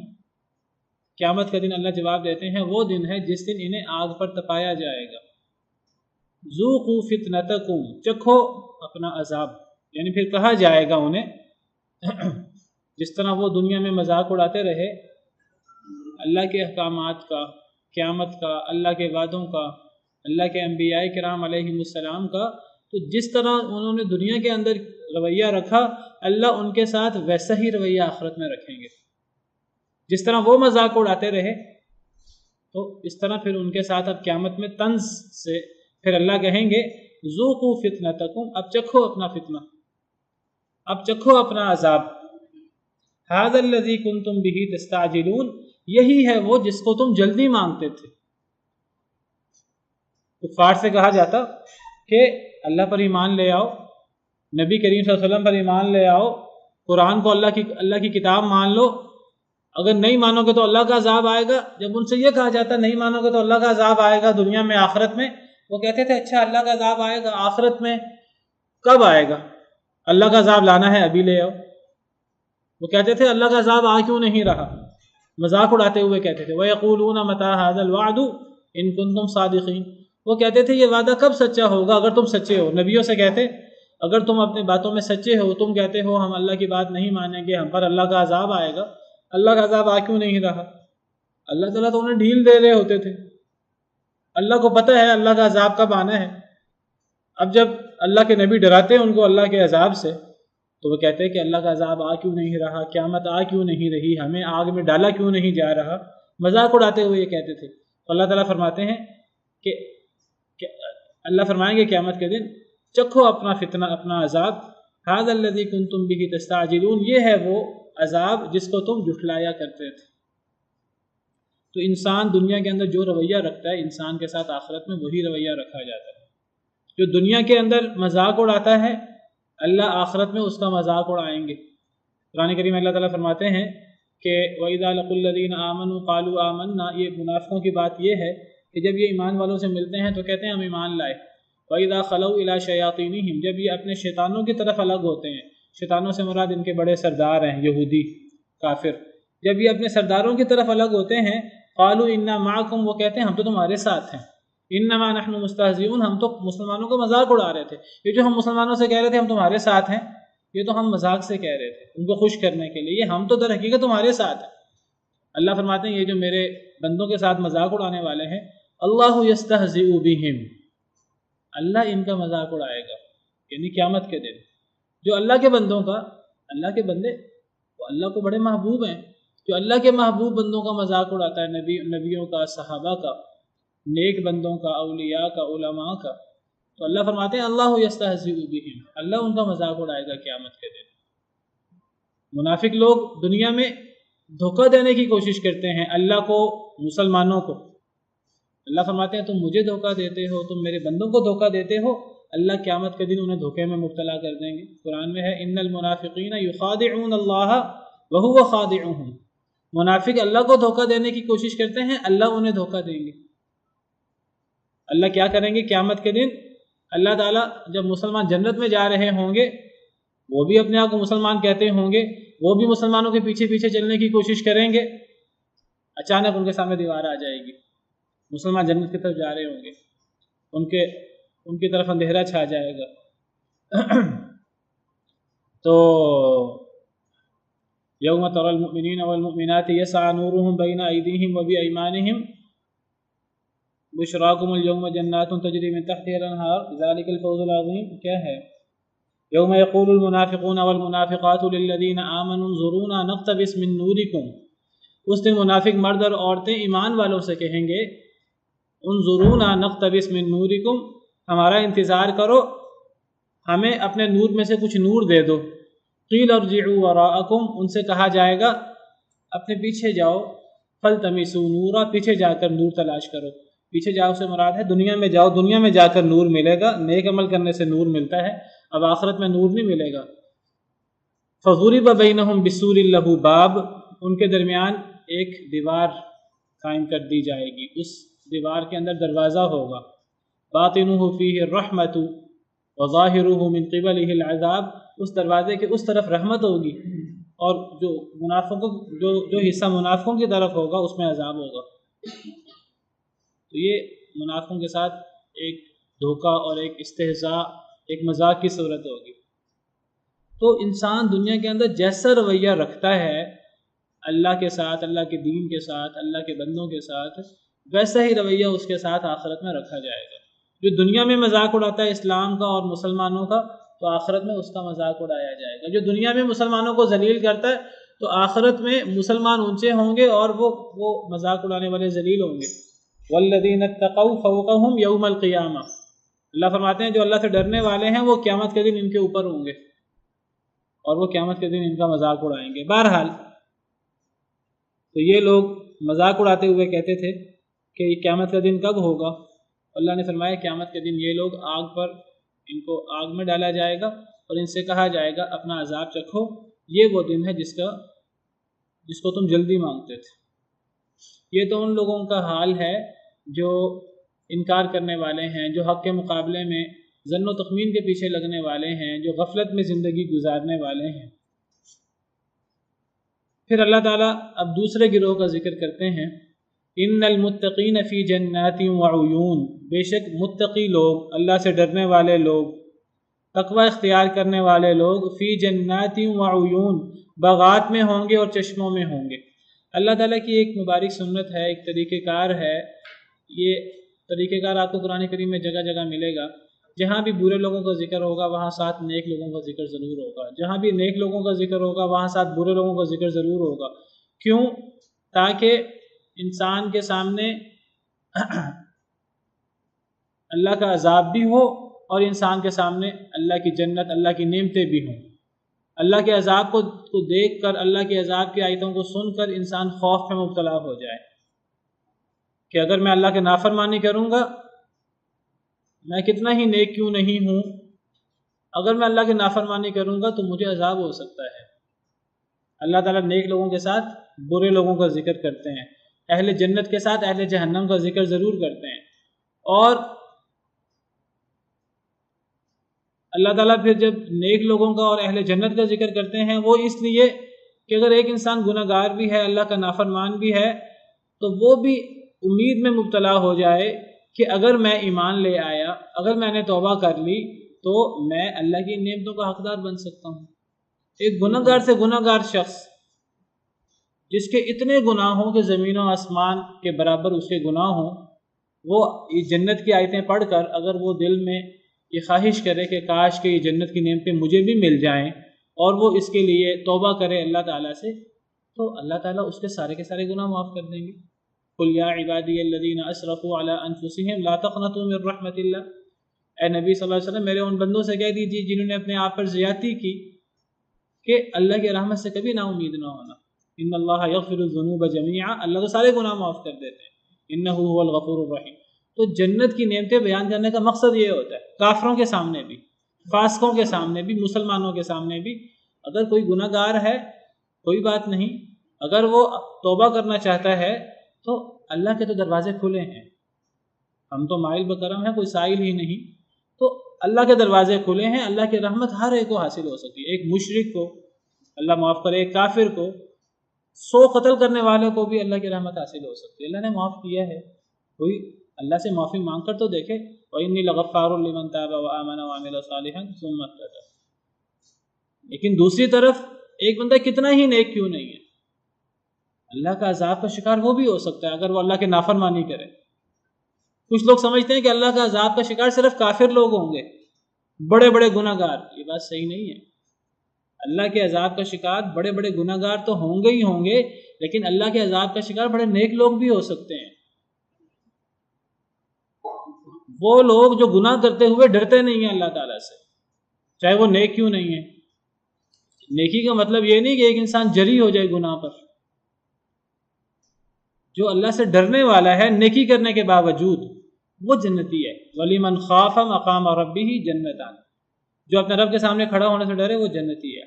قیامت کا دن اللہ جواب دیتے ہیں وہ دن ہے جس دن انہیں آگ پر تپایا جائے گا۔ ذوقوا فتنتکم، چکھو اپنا عذاب، یعنی پھر کہا جائے گا انہیں جس طرح وہ دنیا میں مذاق اڑاتے رہے اللہ کے احکامات کا، قیامت کا، اللہ کے وعدوں کا، اللہ کے انبیاء کرام علیہم السلام کا، تو جس طرح انہوں نے دنیا کے اندر رویہ رکھا، اللہ ان کے ساتھ ویسا ہی رویہ آخرت میں رکھیں گے۔ جس طرح وہ مذاق اڑاتے رہے تو اس طرح پھر ان کے ساتھ اب قیامت میں طنز سے پھر اللہ کہیں گے ذوقوا فتنتکم، اب چکھو اپنا فتنہ، اب چکھو اپنا عذاب۔ ھذا الذی کنتم بہ تستعجلون، یہی ہے وہ جس کو تم جلدی مانگتے تھے۔ کفار سے کہا جاتا کہ اللہ پر ایمان لے آؤ، نبی کریم صلی اللہ علیہ وسلم پر ایمان لے آؤ، قرآن کو اللہ کی کتاب مان لو، اگر نہیں مانو گے تو اللہ کا عذاب آئے گا۔ جب ان سے یہ کہا جاتا نہیں مانو گے تو اللہ کا عذاب آئے گا دنیا میں آخرت میں، وہ کہتے تھے اچھا اللہ کا عذاب آئے گا آخرت میں، کب آئے گا؟ اللہ کا عذاب لانا ہے ابھی لے آؤ۔ وہ کہتے تھے اللہ کا عذاب آ کیوں نہیں رہا، مذاق اڑاتے ہوئے کہتے تھے وَيَقُولُونَ مَتَىٰ هَٰذَا الْوَعْدُ إِن كُنتُمْ صَادِقِينَ، وہ کہتے تھے یہ وعدہ کب سچا ہوگا اگر تم سچے ہو. نبیوں سے کہتے اگر تم اپنی باتوں میں سچے ہو، تم کہتے ہو ہم اللہ کی بات نہیں مانیں گے، ہم پر اللہ کا عذاب آئے گا، اللہ کا عذاب آ کیوں نہیں رہا؟ اللہ تعالیٰ تو انہیں ڈھیل دے رہے ہوتے تھے. اللہ کو پتہ ہے اللہ کا عذاب کب آنا ہے. اب جب اللہ کے نبی ڈراتے ہیں ان کو اللہ کے عذاب سے، تو وہ کہتے ہیں کہ اللہ کا عذاب آ کیوں نہیں رہا، قیامت آ کیوں نہیں رہی، ہمیں آگ میں ڈالا کیوں نہیں جا رہا، مذاق اڑاتے ہوئے یہ کہتے تھے. تو اللہ تعالیٰ فرماتے ہیں کہ اللہ فرمائیں گے قیامت کے دن چکھو اپنا فتنہ، اپنا عذاب، ھذا الذی کنتم بہ تستعجلون، یہ ہے وہ عذاب جس کو تم جھٹلایا کرتے تھے. تو انسان دنیا کے اندر جو رویہ رکھتا ہے انسان کے ساتھ آخرت میں وہی رویہ رکھا جاتا ہے. جو دنیا کے اندر مذاق اڑاتا ہے اللہ آخرت میں اس کا مذاق اڑائیں گے. قرآن کریم میں اللہ تعالیٰ فرماتے ہیں کہ وَإِذَا لَقُوا الَّذِينَ آمَنُوا قَالُوا آمَنَّا، یہ منافقوں کی بات یہ ہے کہ جب یہ ایمان والوں سے ملتے ہیں تو کہتے ہیں ہم ایمان لائے. وَإِذَا خَلَوْا إِلَىٰ شَيَاطِينِهِمْ، جب یہ اپنے شیطانوں کی طرف الگ ہوتے ہیں، شیطانوں سے مراد ان کے بڑے سردار ہیں یہودی کافر، جب یہ اپنے سرداروں کی طرف الگ ہوتے ہیں قَالُوا إِنَّا مَعَكُمْ، وہ کہتے ہیں ہم تو تمہارے ساتھ ہیں. انما نحن مستہزئون، ہم تو مسلمانوں کا مذاق اڑا رہے تھے. یہ جو ہم مسلمانوں سے کہہ رہے تھے ہم تمہارے ساتھ ہیں، یہ تو ہم مذاق سے کہہ رہے تھے ان کو خوش کرنے کے لیے، ہم تو در حقیقت تمہارے ساتھ ہیں. اللہ فرماتے ہیں یہ جو میرے بندوں کے ساتھ مذاق اڑانے والے ہیں اللہ یستہزئ بہم، اللہ ان کا مذاق اڑائے گا، یعنی قیامت کے دن. جو اللہ کے بندوں کا، اللہ کے بندے وہ اللہ کو بڑے محبوب ہیں، جو اللہ کے محبوب بندوں کا مذاق اڑاتا ہے، نبیوں کا، صحابہ کا، نیک بندوں کا، اولیاء کا، علماء کا، تو اللہ فرماتے ہیں اللہ یستہزئ بہم، اللہ ان کا مذاق اڑائے گا قیامت کے دن. منافق لوگ دنیا میں دھوکہ دینے کی کوشش کرتے ہیں اللہ کو، مسلمانوں کو. اللہ فرماتے ہیں تم مجھے دھوکہ دیتے ہو، تم میرے بندوں کو دھوکہ دیتے ہو، اللہ قیامت کے دن انہیں دھوکے میں مبتلا کر دیں گے. قرآن میں ہے ان المنافقین یخادعون اللہ وہو خادعهم، منافق اللہ کو دھوکہ دینے کی کوشش کرتے ہیں، اللہ انہیں دھوکہ دیں گے. اللہ کیا کریں گے قیامت کے دن؟ اللہ تعالیٰ جب مسلمان جنت میں جا رہے ہوں گے، وہ بھی اپنے آپ کو مسلمان کہتے ہوں گے، وہ بھی مسلمانوں کے پیچھے پیچھے چلنے کی کوشش کریں گے. اچانک ان کے سامنے دیوار آ جائے گی، مسلمان جنت کی طرف جا رہے ہوں گے، ان کی طرف اندھیرا چھا جائے گا. تو یوم تری المؤمنین والمؤمنات یسعی نورهم بین ایدیہم وبایمانہم بشراکم اليوم جنات تجری من تحتها الانہار ذلک الفوز العظیم. کیا ہے؟ یوم یقول المنافقون والمنافقات للذین آمنوا انظرونا نقتبس من نورکم، اس دن منافق مرد اور عورتیں ایمان والوں سے کہیں گے انظرونا نقتبس من نورکم، ہمارا انتظار کرو، ہمیں اپنے نور میں سے کچھ نور دے دو. قیل ارجعوا وراءکم، ان سے کہا جائے گا اپنے پیچھے جاؤ، فالتمسوا نورا، پیچھے جا کر نور تلاش کرو. پیچھے جاؤ سے مراد ہے دنیا میں جاؤ، دنیا میں جا کر نور ملے گا، نیک عمل کرنے سے نور ملتا ہے، اب آخرت میں نور نہیں ملے گا. فضرب بینہم بسور لہ باب، ان کے درمیان ایک دیوار قائم کر دی جائے گی، اس دیوار کے اندر دروازہ ہوگا. باطنہ فیہ الرحمۃ وظاہرہ من قبلہ العذاب، اس دروازے کے اس طرف رحمت ہوگی اور جو منافقوں جو حصہ منافقوں کی طرف ہوگا اس میں عذاب ہوگا. تو یہ منافقوں کے ساتھ ایک دھوکہ اور ایک استہزاء، ایک مذاق کی صورت ہوگی. تو انسان دنیا کے اندر جیسا رویہ رکھتا ہے اللہ کے ساتھ، اللہ کے دین کے ساتھ، اللہ کے بندوں کے ساتھ، ویسا ہی رویہ اس کے ساتھ آخرت میں رکھا جائے گا. جو دنیا میں مذاق اڑاتا ہے اسلام کا اور مسلمانوں کا، تو آخرت میں اس کا مذاق اڑایا جائے گا. جو دنیا میں مسلمانوں کو ذلیل کرتا ہے تو آخرت میں مسلمان اونچے ہوں گے اور وہ مذاق اڑانے والے ذلیل ہوں گے. والذین اتقوا فوقهم یوم القیامہ، اللہ فرماتے ہیں جو اللہ سے ڈرنے والے ہیں وہ قیامت کے دن ان کے اوپر ہوں گے اور وہ قیامت کے دن ان کا مذاق اڑائیں گے. بہرحال تو یہ لوگ مذاق اڑاتے ہوئے کہتے تھے کہ قیامت کا دن کب ہوگا؟ اللہ نے فرمایا قیامت کے دن یہ لوگ آگ پر، ان کو آگ میں ڈالا جائے گا اور ان سے کہا جائے گا اپنا عذاب چکھو، یہ وہ دن ہے جس کو تم جلدی مانگتے تھے. یہ تو ان لوگوں کا حال ہے جو انکار کرنے والے ہیں، جو حق کے مقابلے میں ظن و تخمین کے پیچھے لگنے والے ہیں، جو غفلت میں زندگی گزارنے والے ہیں. پھر اللہ تعالیٰ اب دوسرے گروہ کا ذکر کرتے ہیں، ان المتقین فی جنات وعیون، بے شک متقی لوگ، اللہ سے ڈرنے والے لوگ، تقوی اختیار کرنے والے لوگ، فی جنات وعیون، باغات میں ہوں گے اور چشموں میں ہوں گے۔ اللہ تعالیٰ کی ایک مبارک سنت ہے، ایک طریقہ کار ہے، یہ طریقہ کار آپ کو قرآن کریم میں جگہ جگہ ملے گا۔ جہاں بھی برے لوگوں کا ذکر ہوگا وہاں ساتھ نیک لوگوں کا ذکر ضرور ہوگا، جہاں بھی نیک لوگوں کا ذکر ہوگا وہاں ساتھ برے لوگوں کا ذکر ضرور ہوگا۔ کیوں؟ تاکہ انسان کے سامنے اللہ کا عذاب بھی ہو اور انسان کے سامنے اللہ کی جنت، اللہ کی نعمتیں بھی ہوں۔ اللہ کے عذاب کو دیکھ کر، اللہ کے عذاب کی آیتوں کو سن کر انسان خوف میں مبتلا ہو جائے کہ اگر میں اللہ کے نافرمانی کروں گا، میں کتنا ہی نیک کیوں نہیں ہوں، اگر میں اللہ کی نافرمانی کروں گا تو مجھے عذاب ہو سکتا ہے۔ اللہ تعالیٰ نیک لوگوں کے ساتھ برے لوگوں کا ذکر کرتے ہیں، اہل جنت کے ساتھ اہل جہنم کا ذکر ضرور کرتے ہیں۔ اور اللہ تعالیٰ پھر جب نیک لوگوں کا اور اہل جنت کا ذکر کرتے ہیں، وہ اس لیے کہ اگر ایک انسان گناہ گار بھی ہے، اللہ کا نافرمان بھی ہے، تو وہ بھی امید میں مبتلا ہو جائے کہ اگر میں ایمان لے آیا، اگر میں نے توبہ کر لی تو میں اللہ کی نعمتوں کا حقدار بن سکتا ہوں۔ ایک گناہ گار سے گناہ گار شخص جس کے اتنے گناہ ہوں کہ زمین و آسمان کے برابر اس کے گناہ ہوں، وہ جنت کی آیتیں پڑھ کر اگر وہ دل میں یہ خواہش کرے کہ کاش کہ یہ جنت کی نعمتیں مجھے بھی مل جائیں، اور وہ اس کے لیے توبہ کرے اللہ تعالیٰ سے، تو اللہ تعالیٰ اس کے سارے گناہ معاف کر دیں گے۔ قل یا عبادی الذین اسرفوا علی انفسہم لا تقنطوا من رحمت اللہ، اے نبی صلی اللہ علیہ وسلم میرے ان بندوں سے کہہ دیجیے جنہوں نے اپنے آپ پر زیادتی کی کہ اللہ کی رحمت سے کبھی نا امید نہ ہونا۔ ان اللہ یغفر الذنوب جميعا، اللہ تو سارے گناہ معاف کر دیتے ہیں، انہ هو الغفور الرحیم۔ تو جنت کی نعمتیں بیان کرنے کا مقصد یہ ہوتا ہے، کافروں کے سامنے بھی، فاسقوں کے سامنے بھی، مسلمانوں کے سامنے بھی، اگر کوئی گناہ گار ہے کوئی بات نہیں، اگر وہ توبہ کرنا چاہتا ہے تو اللہ کے تو دروازے کھلے ہیں، ہم تو مائل بکرم ہیں، کوئی سائل ہی نہیں، تو اللہ کے دروازے کھلے ہیں، اللہ کی رحمت ہر ایک کو حاصل ہو سکتی ہے۔ ایک مشرک کو اللہ معاف کرے، ایک کافر کو، 100 قتل کرنے والے کو بھی اللہ کی رحمت حاصل ہو سکتی ہے، اللہ نے معاف کیا ہے۔ کوئی اللہ سے معافی مانگ کر تو دیکھے، وَإِنِّي لَغَفَّارٌ لِمَن تَابَ وَآمَنَ وَعَمِلَ صَالِحًا ثُمَّ اهْتَدَىٰ۔ لیکن دوسری طرف ایک بندہ کتنا ہی نیک کیوں نہیں ہے، اللہ کا عذاب کا شکار وہ بھی ہو سکتا ہے اگر وہ اللہ کے نافرمانی کرے۔ کچھ لوگ سمجھتے ہیں کہ اللہ کا عذاب کا شکار صرف کافر لوگ ہوں گے، بڑے بڑے گناہ گار، یہ بات صحیح نہیں ہے۔ اللہ کے عذاب کا شکار بڑے بڑے گناہ گار تو ہوں گے ہی ہوں گے، لیکن اللہ کے عذاب کا شکار بڑے نیک لوگ بھی ہو سکتے ہیں۔ وہ لوگ جو گناہ کرتے ہوئے ڈرتے نہیں ہیں اللہ تعالیٰ سے، چاہے وہ نیک کیوں نہیں ہے۔ نیکی کا مطلب یہ نہیں کہ ایک انسان جری ہو جائے گناہ پر، جو اللہ سے ڈرنے والا ہے نیکی کرنے کے باوجود وہ جنتی ہے۔ وَلِمَنْ خَافَ مَقَامَ رَبِّهِ جَنَّتَانِ، جو اپنے رب کے سامنے کھڑا ہونے سے ڈرے وہ جنتی ہے۔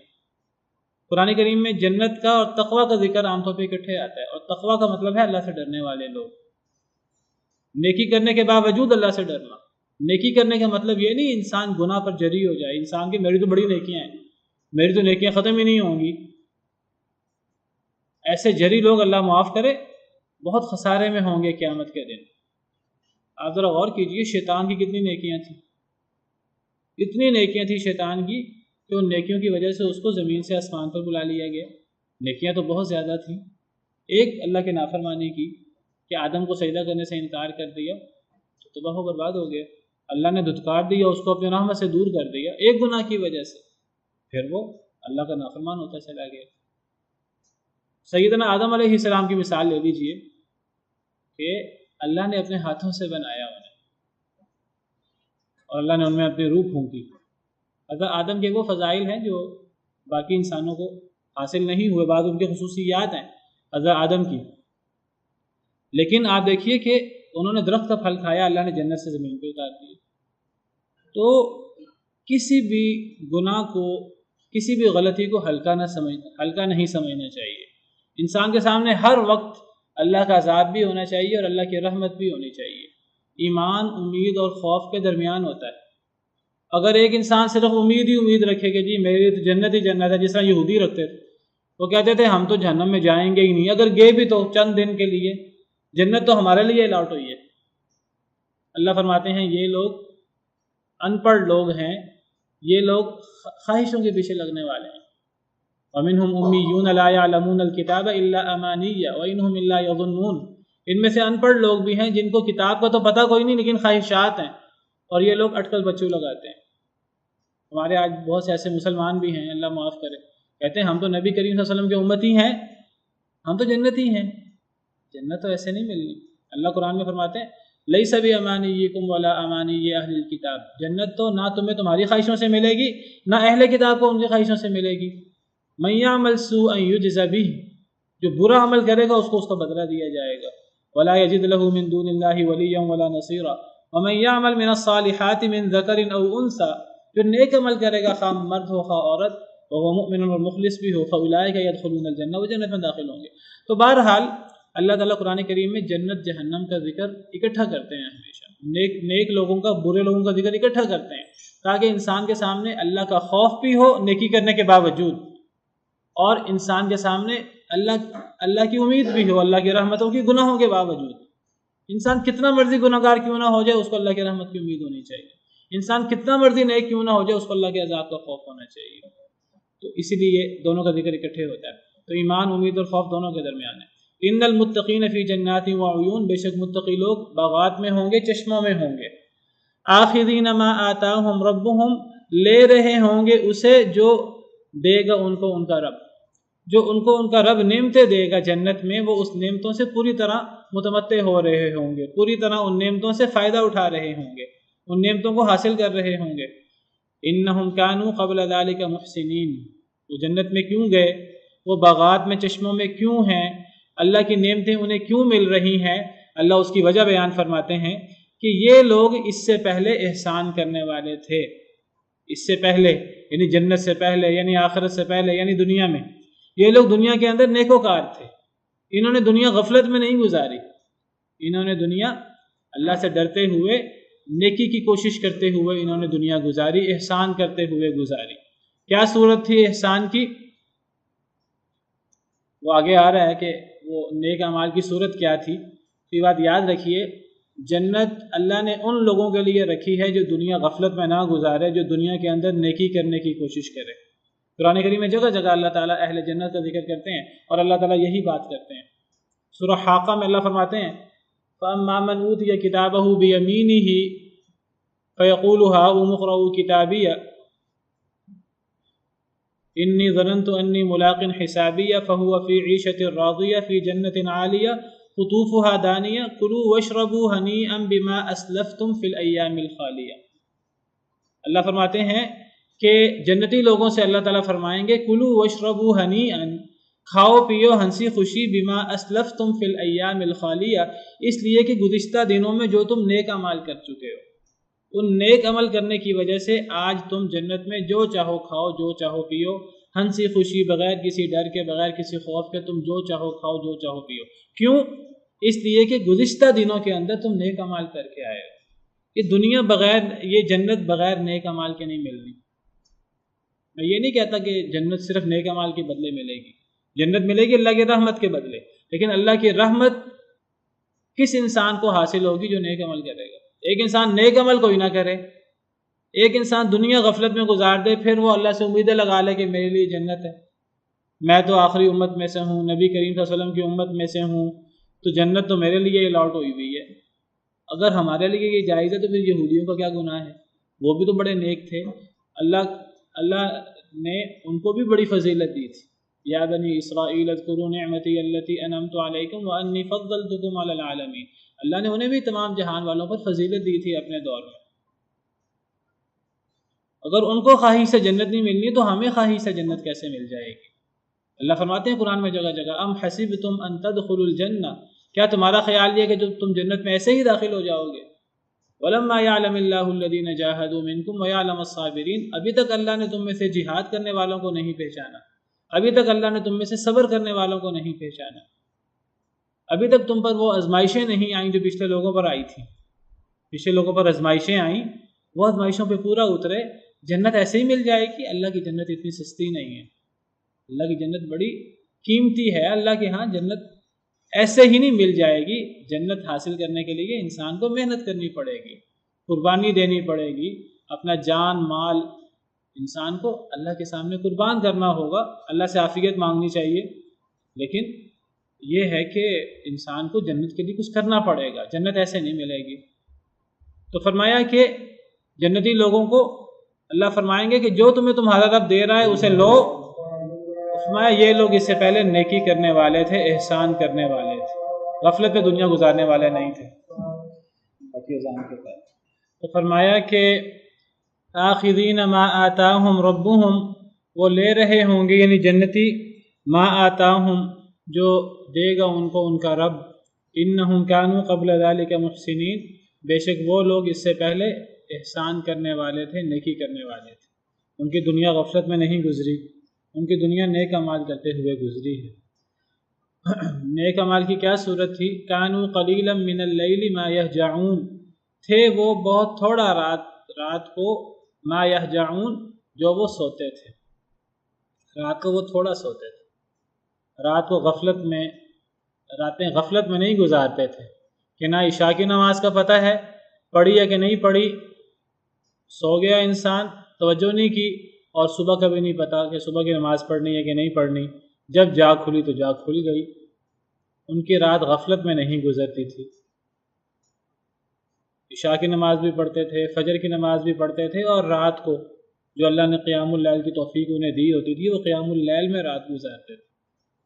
قرآن کریم میں جنت کا اور تقوی کا ذکر عام طور پہ اکٹھے آتا ہے، اور تقوی کا مطلب ہے اللہ سے ڈرنے والے لوگ، نیکی کرنے کے باوجود اللہ سے ڈرنا۔ نیکی کرنے کا مطلب یہ نہیں انسان گناہ پر جری ہو جائے، انسان کی میری تو بڑی نیکیاں ہیں، میری تو نیکیاں ختم ہی نہیں ہوں گی، ایسے جری لوگ اللہ معاف کرے بہت خسارے میں ہوں گے قیامت کے دن۔ آپ ذرا غور کیجئے شیطان کی کتنی نیکیاں تھیں، اتنی نیکیاں تھیں شیطان کی کہ ان نیکیوں کی وجہ سے اس کو زمین سے آسمان پر بلا لیا گیا۔ نیکیاں تو بہت زیادہ تھیں، ایک اللہ کے نافرمانی کی کہ آدم کو سجدہ کرنے سے انکار کر دیا تو تباہ و برباد ہو گیا، اللہ نے دھتکار دیا، اس کو اپنے رحمت سے دور کر دیا ایک گناہ کی وجہ سے، پھر وہ اللہ کا نافرمان ہوتا چلا گیا۔ سیدنا آدم علیہ السلام کی مثال لے لیجئے کہ اللہ نے اپنے ہاتھوں سے بنایا انہیں، اور اللہ نے ان میں اپنی روح پھونکی۔ حضرت آدم کے وہ فضائل ہیں جو باقی انسانوں کو حاصل نہیں ہوئے، بعض ان کی خصوصیات ہیں حضرت آدم کی، لیکن آپ دیکھیے کہ انہوں نے درخت کا پھل کھایا، اللہ نے جنت سے زمین پہ اتار دیا۔ تو کسی بھی گناہ کو، کسی بھی غلطی کو ہلکا نہیں سمجھنا چاہیے۔ انسان کے سامنے ہر وقت اللہ کا عذاب بھی ہونا چاہیے اور اللہ کی رحمت بھی ہونی چاہیے۔ ایمان امید اور خوف کے درمیان ہوتا ہے۔ اگر ایک انسان صرف امید ہی امید رکھے کہ جی میری تو جنت ہی جنت ہے، جس طرح یہودی رکھتے تھے، وہ کہتے تھے ہم تو جہنم میں جائیں گے ہی نہیں، اگر گئے بھی تو چند دن کے لیے، جنت تو ہمارے لیے الاٹ ہوئی ہے۔ اللہ فرماتے ہیں یہ لوگ ان پڑھ لوگ ہیں، یہ لوگ خواہشوں کے پیچھے لگنے والے ہیں۔ وَمِنْهُمْ أُمِّيُّونَ لَا يَعْلَمُونَ الْكِتَابَ إِلَّا أَمَانِيَّ وَإِنْهُمْ إِلَّا يَظُنُّونَ، ان میں سے ان پڑھ لوگ بھی ہیں جن کو کتاب کا تو پتہ کوئی نہیں لیکن خواہشات ہیں، اور یہ لوگ اٹکل بچوں لگاتے ہیں۔ ہمارے آج بہت سے ایسے مسلمان بھی ہیں، اللہ معاف کرے، کہتے ہیں ہم تو نبی کریم صلی اللہ علیہ وسلم کے امتی ہیں، ہم تو جنتی ہیں۔ جنت تو ایسے نہیں ملنی۔ اللہ قرآن میں فرماتے ہیں لیس بِأَمَانِيِّكُمْ وَلَا أَمَانِيِّ أَهْلِ الْكِتَابِ، جنت تو نہ تمہیں تمہاری خواہشوں سے ملے گی نہ اہل کتاب کو ان کی خواہشوں سے ملے گی۔ مَن يَعْمَلْ سُوءًا يُجْزَ بِهِ، جو برا عمل کرے گا اس کو بدلہ دیا جائے گا۔ وَلَا يَجِدْ لَهُ مِن دُونِ اللَّهِ وَلِيًّا وَلَا نَصِيرًا وَمَن يَعْمَلْ مِنَ الصَّالِحَاتِ مِن ذَكَرٍ أَوْ أُنثَىٰ، جو نیک عمل کرے گا خواہ مرد ہو خواہ عورت، وَهُوَ مُؤْمِنٌ اور مخلص بھی ہو، فَأُولَٰئِكَ يَدْخُلُونَ الْجَنَّةَ، وہ جنت میں داخل ہوں گے۔ تو بہرحال اللہ تعالیٰ قرآن کریم میں جنت جہنم کا ذکر اکٹھا کرتے ہیں، ہمیشہ نیک لوگوں کا برے لوگوں کا ذکر اکٹھا کرتے ہیں تاکہ انسان کے سامنے اللہ کا خوف بھی ہو نیکی کرنے کے باوجود، اور انسان کے سامنے اللہ کی امید بھی ہو، اللہ کی رحمتوں کی گناہوں کے باوجود۔ انسان کتنا مرضی گناہ گار کیوں نہ ہو جائے اس کو اللہ کی رحمت کی امید ہونی چاہیے، انسان کتنا مرضی نیک کیوں نہ ہو جائے اس کو اللہ کے عذاب کا خوف ہونا چاہیے۔ تو اسی لیے دونوں کا ذکر اکٹھے ہوتا ہے۔ تو ایمان، امید اور خوف دونوں کے درمیان ہے۔ ان المتقین فی جنات وعیون، بے شک متقی لوگ باغات میں ہوں گے، چشموں میں ہوں گے۔ آخذین ما آتاہم ربہم، لے رہے ہوں گے اسے جو دے گا ان کو ان کا رب، جو ان کو ان کا رب نعمتیں دے گا جنت میں، وہ اس نعمتوں سے پوری طرح متمتع ہو رہے ہوں گے، پوری طرح ان نعمتوں سے فائدہ اٹھا رہے ہوں گے، ان نعمتوں کو حاصل کر رہے ہوں گے۔ انہم کانوا قبل ذلک محسنین، وہ جنت میں کیوں گئے، وہ باغات میں چشموں میں کیوں ہیں، اللہ کی نعمتیں انہیں کیوں مل رہی ہیں؟ اللہ اس کی وجہ بیان فرماتے ہیں کہ یہ لوگ اس سے پہلے احسان کرنے والے تھے، اس سے پہلے یعنی جنت سے پہلے، یعنی آخرت سے پہلے، یعنی دنیا میں یہ لوگ دنیا کے اندر نیکوکار تھے، انہوں نے دنیا غفلت میں نہیں گزاری، انہوں نے دنیا اللہ سے ڈرتے ہوئے، نیکی کی کوشش کرتے ہوئے انہوں نے دنیا گزاری، احسان کرتے ہوئے گزاری۔ کیا صورت تھی احسان کی؟ وہ آگے آ رہا ہے کہ وہ نیک اعمال کی صورت کیا تھی۔ یہ بات یاد رکھیے، جنت اللہ نے ان لوگوں کے لیے رکھی ہے جو دنیا غفلت میں نہ گزارے، جو دنیا کے اندر نیکی کرنے کی کوشش کرے۔ قرآن کریم میں جگہ جگہ اللہ تعالیٰ اہل جنت کا ذکر کرتے ہیں اور اللہ تعالیٰ یہی بات کرتے ہیں۔ سورہ حاقہ میں اللہ فرماتے ہیں فَأَمَّا مَنْ أُوتِيَ كِتَابَهُ بِيَمِينِهِ فَيَقُولُ هَاؤُمُ اقْرَءُوا كِتَابِيَهْ إِنِّي ظَنَنْتُ أَنِّي مُلَاقٍ حِسَابِيَهْ فَهُوَ فِي عِيشَةٍ رَاضِيَةٍ فِي جَنَّةٍ عَالِيَةٍ قُطُوفُهَا دَانِيَةٌ كُلُوا وَاشْرَبُوا هَنِيئًا بِمَا أَسْلَفْتُمْ فِي الْأَيَّامِ الْخَالِيَةِ۔ اللہ فرماتے ہیں کہ جنتی لوگوں سے اللہ تعالیٰ فرمائیں گے کلوا واشربوا ہنیئا، کھاؤ پیو ہنسی خوشی، بما اسلفتم فی الایام الخالیہ، اس لیے کہ گزشتہ دنوں میں جو تم نیک اعمال کر چکے ہو، ان نیک عمل کرنے کی وجہ سے آج تم جنت میں جو چاہو کھاؤ، جو چاہو پیو، ہنسی خوشی، بغیر کسی ڈر کے، بغیر کسی خوف کے، تم جو چاہو کھاؤ، جو چاہو پیو۔ کیوں؟ اس لیے کہ گزشتہ دنوں کے اندر تم نیک اعمال کر کے آئے ہو۔ یہ دنیا بغیر، یہ جنت بغیر نیک اعمال کے نہیں ملنی۔ میں یہ نہیں کہتا کہ جنت صرف نیک اعمال کے بدلے ملے گی، جنت ملے گی اللہ کی رحمت کے بدلے، لیکن اللہ کی رحمت کس انسان کو حاصل ہوگی جو نیک عمل کرے گا۔ ایک انسان نیک عمل کوئی نہ کرے، ایک انسان دنیا غفلت میں گزار دے، پھر وہ اللہ سے امیدیں لگا لے کہ میرے لیے جنت ہے، میں تو آخری امت میں سے ہوں، نبی کریم صلی اللہ علیہ وسلم کی امت میں سے ہوں، تو جنت تو میرے لیے الاٹ ہوئی ہوئی ہے۔ اگر ہمارے لیے یہ جائز ہے تو پھر یہودیوں کا کیا گناہ ہے؟ وہ بھی تو بڑے نیک تھے، اللہ نے ان کو بھی بڑی فضیلت دی تھی۔ یا بنی اسرائیل اذکروا نعمتی التی انعمت علیکم وانی فضلتکم علی العالمین، اللہ نے انہیں بھی تمام جہان والوں پر فضیلت دی تھی اپنے دور میں۔ اگر ان کو خواہش سے جنت نہیں ملنی تو ہمیں خواہش سے جنت کیسے مل جائے گی؟ اللہ فرماتے ہیں قرآن میں جگہ جگہ ام حسبتم ان تدخلوا الجنہ، کیا تمہارا خیال یہ کہ جو تم جنت میں ایسے ہی داخل ہو جاؤ گے؟ وَلَمَّا يَعْلَمِ اللَّهُ الَّذِينَ جَاهَدُوا مِنْكُمْ وَيَعْلَمَ الصَّابِرِينَ، ابھی تک اللہ نے تم میں سے جہاد کرنے والوں کو نہیں پہچانا، ابھی تک اللہ نے تم میں سے صبر کرنے والوں کو نہیں پہچانا، ابھی تک تم پر وہ آزمائشیں نہیں آئیں جو پچھلے لوگوں پر آئی تھیں۔ پچھلے لوگوں پر آزمائشیں آئیں، وہ آزمائشوں پہ پورا اترے، جنت ایسے ہی مل جائے گی؟ اللہ کی جنت اتنی سستی نہیں ہے، اللہ کی جنت بڑی قیمتی ہے، اللہ کے ہاں جنت ایسے ہی نہیں مل جائے گی۔ جنت حاصل کرنے کے لیے انسان کو محنت کرنی پڑے گی، قربانی دینی پڑے گی، اپنا جان مال انسان کو اللہ کے سامنے قربان کرنا ہوگا، اللہ سے عافیت مانگنی چاہیے۔ لیکن یہ ہے کہ انسان کو جنت کے لیے کچھ کرنا پڑے گا، جنت ایسے نہیں ملے گی۔ تو فرمایا کہ جنتی لوگوں کو اللہ فرمائیں گے کہ جو تمہیں تمہارا رب دے رہا ہے اسے لو۔ فرمایا یہ لوگ اس سے پہلے نیکی کرنے والے تھے، احسان کرنے والے تھے، غفلت پہ دنیا گزارنے والے نہیں تھے۔ تو فرمایا کہ آخذین ما آتاہم ربہم، وہ لے رہے ہوں گے یعنی جنتی، ما آتاہم جو دے گا ان کو ان کا رب، انہم کانوا قبل ذلک محسنین، بے شک وہ لوگ اس سے پہلے احسان کرنے والے تھے، نیکی کرنے والے تھے، ان کی دنیا غفلت میں نہیں گزری، ان کی دنیا نیک اعمال کرتے ہوئے گزری ہے۔ نیک اعمال کی کیا صورت تھی؟ کانوا قلیلا من اللیل ما یہجعون، تھے وہ بہت تھوڑا رات کو، ما یہجعون جو وہ سوتے تھے، رات کو وہ تھوڑا سوتے تھے، رات کو راتیں غفلت میں نہیں گزارتے تھے کہ نہ عشاء کی نماز کا پتہ ہے پڑھی یا کہ نہیں پڑھی، سو گیا انسان، توجہ نہیں کی، اور صبح کا بھی نہیں پتہ کہ صبح کی نماز پڑھنی ہے کہ نہیں پڑھنی، جب جاگ کھلی تو جاگ کھل گئی۔ ان کی رات غفلت میں نہیں گزرتی تھی، عشاء کی نماز بھی پڑھتے تھے، فجر کی نماز بھی پڑھتے تھے، اور رات کو جو اللہ نے قیام اللیل کی توفیق انہیں دی ہوتی تھی وہ قیام اللیل میں رات گزارتے تھے۔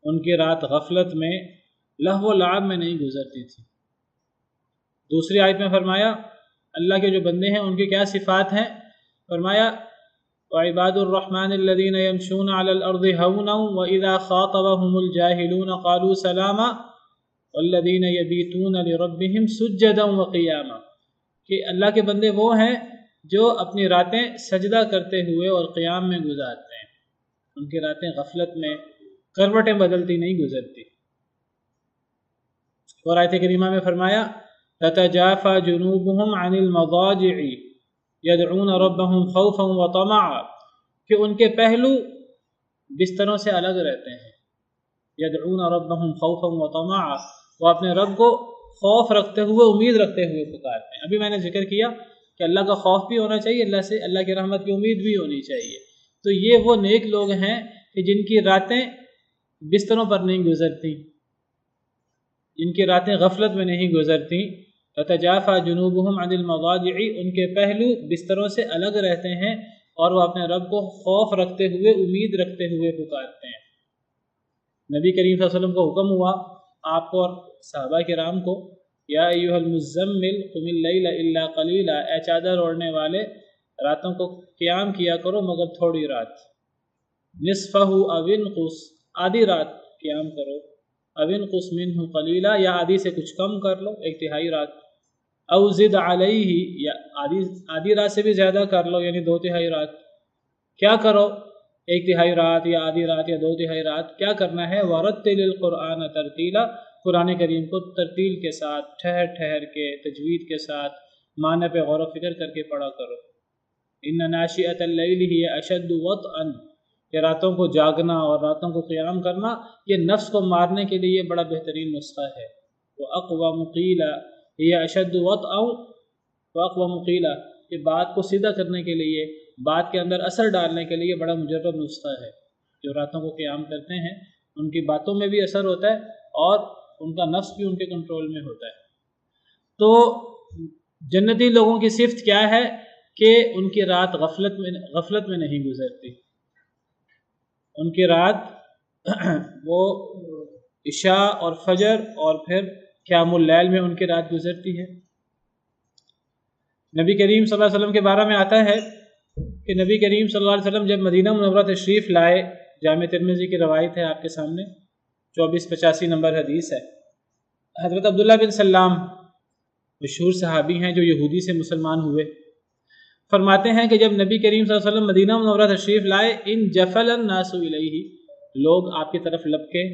ان کی رات غفلت میں لہو و لعب میں نہیں گزرتی تھی۔ دوسری آیت میں فرمایا اللہ کے جو بندے ہیں ان کی کیا صفات ہیں؟ فرمایا وعباد الرحمن الذین یمشون علی الارض ہونا واذا خاطبهم الجاہلون قالوا سلاما والذین یبیتون لربهم سجدا وقیاما، کہ اللہ کے بندے وہ ہیں جو اپنی راتیں سجدہ کرتے ہوئے اور قیام میں گزارتے ہیں، ان کی راتیں غفلت میں کروٹیں بدلتی نہیں گزرتی۔ اور آیت کریمہ میں فرمایا تتجافى جنوبهم عن المضاجع يدعون ربهم خوفا وطمعا، کہ ان کے پہلو بستروں سے الگ رہتے ہیں، يدعون ربهم خوفا وطمعا، وہ اپنے رب کو خوف رکھتے ہوئے امید رکھتے ہوئے پکارتے ہیں۔ ابھی میں نے ذکر کیا کہ اللہ کا خوف بھی ہونا چاہیے، اللہ سے اللہ کی رحمت کی امید بھی ہونی چاہیے۔ تو یہ وہ نیک لوگ ہیں کہ جن کی راتیں بستروں پر نہیں گزرتی، جن کی راتیں غفلت میں نہیں گزرتی۔ تتجافى جنوبهم عن المضاجع، ان کے پہلو بستروں سے الگ رہتے ہیں اور وہ اپنے رب کو خوف رکھتے ہوئے امید رکھتے ہوئے پکارتے ہیں۔ نبی کریم صلی اللہ علیہ وسلم کو حکم ہوا آپ کو اور صحابہ کرام کو، یا ایھا المزمل قم اللیل الا قلیلا، اے چادر اوڑھنے والے راتوں کو قیام کیا کرو مگر تھوڑی رات، نصفہ او انقص، آدھی رات قیام کرو، او انقص منہ قلیلا، یا آدھی سے کچھ کم کر لو، ایک تہائی رات، او زد علیہ، یا آدھی رات سے بھی زیادہ کر لو یعنی دو تہائی رات۔ کیا کرو؟ ایک تہائی رات یا آدھی رات یا دو تہائی رات کیا کرنا ہے؟ ورتل القرآن ترتیلا، قرآن کریم کو ترتیل کے ساتھ، ٹھہر ٹھہر کے، تجوید کے ساتھ، معنی پہ غور و فکر کر کے پڑھا کرو۔ ان ناشئۃ اللیل ہی اشد وطئا، کہ راتوں کو جاگنا اور راتوں کو قیام کرنا یہ نفس کو مارنے کے لیے بڑا بہترین نسخہ ہے۔ وَأَقْوَمُ قِيلًا، یہ اشد وطئا وَأَقْوَمُ قِيلًا، کہ بات کو سیدھا کرنے کے لیے، بات کے اندر اثر ڈالنے کے لیے بڑا مجرب نسخہ ہے۔ جو راتوں کو قیام کرتے ہیں ان کی باتوں میں بھی اثر ہوتا ہے اور ان کا نفس بھی ان کے کنٹرول میں ہوتا ہے۔ تو جنتی لوگوں کی صفت کیا ہے کہ ان کی رات غفلت میں نہیں گزرتی، ان کی رات وہ عشاء اور فجر اور پھر قیام اللیل میں ان کی رات گزرتی ہے۔ نبی کریم صلی اللہ علیہ وسلم کے بارے میں آتا ہے کہ نبی کریم صلی اللہ علیہ وسلم جب مدینہ منورہ تشریف لائے، جامع ترمذی کی روایت ہے آپ کے سامنے، 2485 نمبر حدیث ہے، حضرت عبداللہ بن سلام مشہور صحابی ہیں جو یہودی سے مسلمان ہوئے، فرماتے ہیں کہ جب نبی کریم صلی اللہ علیہ وسلم مدینہ منورہ تشریف لائے، ان جفل الناس الیہ، لوگ آپ کی طرف لپکے،